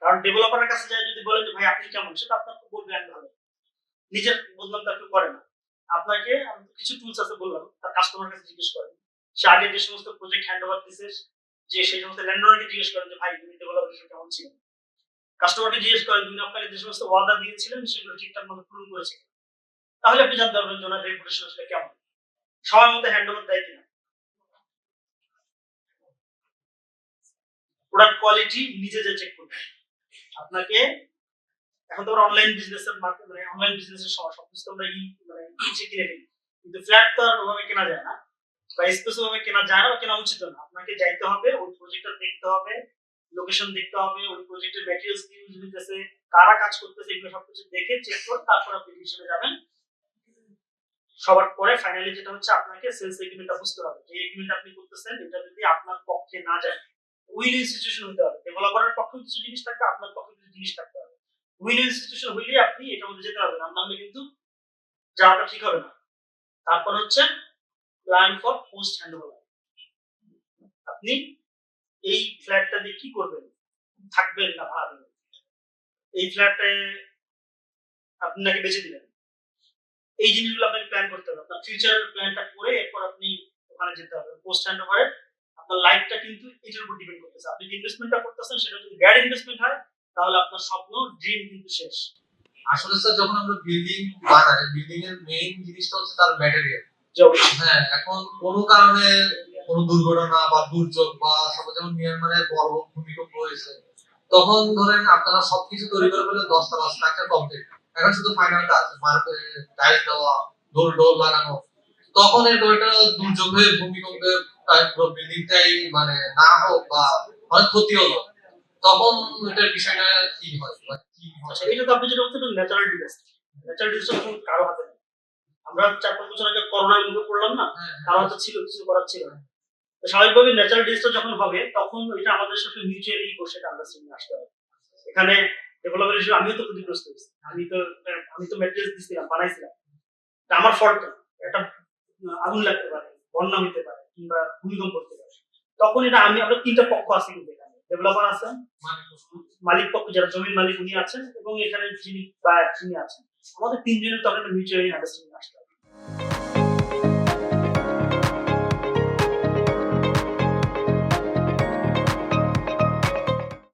কারণ ডেভেলপারের কাছে যায় যদি বলেন যে ভাই আপনি কেমন, সেটা আপনার খুব বলবে আমি ভালো, নিজের বদনাম তাকে করে না। আপনাকে কিছু টুলস আছে বললাম, তার কাস্টমার কাছে জিজ্ঞেস করেন, সে আগে যে সমস্ত প্রজেক্ট হ্যান্ড ওভার দিছে, যে সেই সমস্ত ল্যান্ডলর্ডকে জিজ্ঞেস করেন যে ভাই তুমি ডেভেলপার হিসেবে কেমন ছিলেন। কাস্টমারকে জিজ্ঞেস করেন তুমি আপনাকে যে সমস্ত ওয়াদা দিয়েছিলেন সেগুলো ঠিকঠাক মতো পূরণ করেছে, তাহলে আপনি জানতে পারবেন যে ওনার রেপুটেশন আসলে কেমন, সময় মতো হ্যান্ড ওভার দেয় কিনা। প্রোডাক্ট কোয়ালিটি নিজে যে চেক করবেন। আপনাকে এখন তো অনলাইন বিজনেসের মার্কেট, মানে অনলাইন বিজনেসের সময় সবকিছু আমরা মানে ইচ্ছে কিনে ফেলি, কিন্তু ফ্ল্যাট তো আর ওভাবে কেনা যায় না, বা স্পেস ওভাবে কেনা যায় না, বা কেনা উচিত না। আপনাকে যাইতে হবে, ওই প্রজেক্টটা দেখতে হবে, লোকেশন দেখতে হবে, ওই প্রজেক্টের ম্যাটেরিয়ালস কি ইউজ হইতেছে, কারা কাজ করতেছে, এগুলো সবকিছু দেখে চেক করে তারপর আপনি হিসেবে যাবেন। সবার পরে ফাইনালি যেটা হচ্ছে আপনাকে সেলস এগ্রিমেন্টটা বুঝতে হবে, যে এগ্রিমেন্ট আপনি করতেছেন এটা যদি আপনার পক্ষে না যায়, উইন উইন সিচুয়েশন হতে হবে। ডেভেলপারের পক্ষে কিছু জিনিস থাকবে, আপনার পক্ষে কিছু জিনিস থাকতে হবে। উইন উইন সিচুয়েশন হইলে আপনি এটার মধ্যে যেতে পারবেন, আর নাহলে কিন্তু যাওয়াটা ঠিক হবে না। তারপর হচ্ছে প্ল্যান ফর পোস্ট হ্যান্ডওভার। আপনি এই ফ্ল্যাটটা দিয়ে কি করবেন, থাকবেন না ভাড়া দেবেন, এই ফ্ল্যাটে আপনি নাকি বেঁচে দিলেন, এই জিনিসগুলো আপনাকে প্ল্যান করতে হবে। আপনার ফিউচার প্ল্যানটা করে এরপর আপনি ওখানে যেতে হবে। পোস্ট হ্যান্ডওভারে আপনার লাইফটা কিন্তু এটার উপর ডিপেন্ড করতেছে। আপনি যে ইনভেস্টমেন্টটা করতেছেন সেটা যদি ব্যাড ইনভেস্টমেন্ট হয় তাহলে আপনার স্বপ্ন ড্রিম কিন্তু শেষ। আসলে স্যার যখন আমরা বিল্ডিং বানাই, বিল্ডিং এর মেইন জিনিসটা হচ্ছে তার ম্যাটেরিয়াল। হ্যাঁ, এখন কোনো কারণে কোনো দুর্ঘটনা বা দুর্যোগ বা সবাই যেমন মিয়ানমারে বড় ভূমিকম্প হয়েছে, তখন ধরেন আপনারা সবকিছু তৈরি করে ফেলে 10 তলা স্ট্রাকচার কমপ্লিট, এখন শুধু ফাইনাল কাজ মার্কে টাইলস দেওয়া, ডোর লাগানো, তখন এর একটা দুর্যোগ হয়ে ভূমিকম্পে পুরো বিল্ডিংটাই মানে না হোক বা অনেক ক্ষতি হলো, তখন এটার বিষয়টা কি হয় বা কি হয়? এটা তো আপনি যেটা বলছেন ন্যাচারাল ডিজাস্টার। ন্যাচারাল ডিজাস্টার কারো হাতে নেই। আমরা 4-5 বছর আগে করোনার মুখে পড়লাম না, কারো হাতে ছিল, কিছু করার ছিল না। তো স্বাভাবিকভাবে ন্যাচারাল ডিজাস্টার যখন হবে তখন এটা আমাদের সাথে মিউচুয়ালি বসে আন্ডারস্ট্যান্ডিং আসতে হবে। এখানে ডেভেলপার হিসেবে আমিও তো ক্ষতিগ্রস্ত হয়েছি, আমি তো ম্যাটেরিয়ালস দিছিলাম, বানাইছিলাম, তা আমার ফল্ট একটা আগুন লাগতে পারে, বন্যা হতে পারে কিংবা ভূমিকম্প হতে পারে, তখন এটা আমরা 3টা পক্ষ আছে কিন্তু এখানে, ডেভেলপার আছেন, মালিক পক্ষ যারা জমির মালিক উনি আছেন, এবং এখানে যিনি বায়ার তিনি আছেন, আমাদের 3 জনের তখন মিউচুয়ালি আন্ডারস্ট্যান্ডিং আসতে হবে।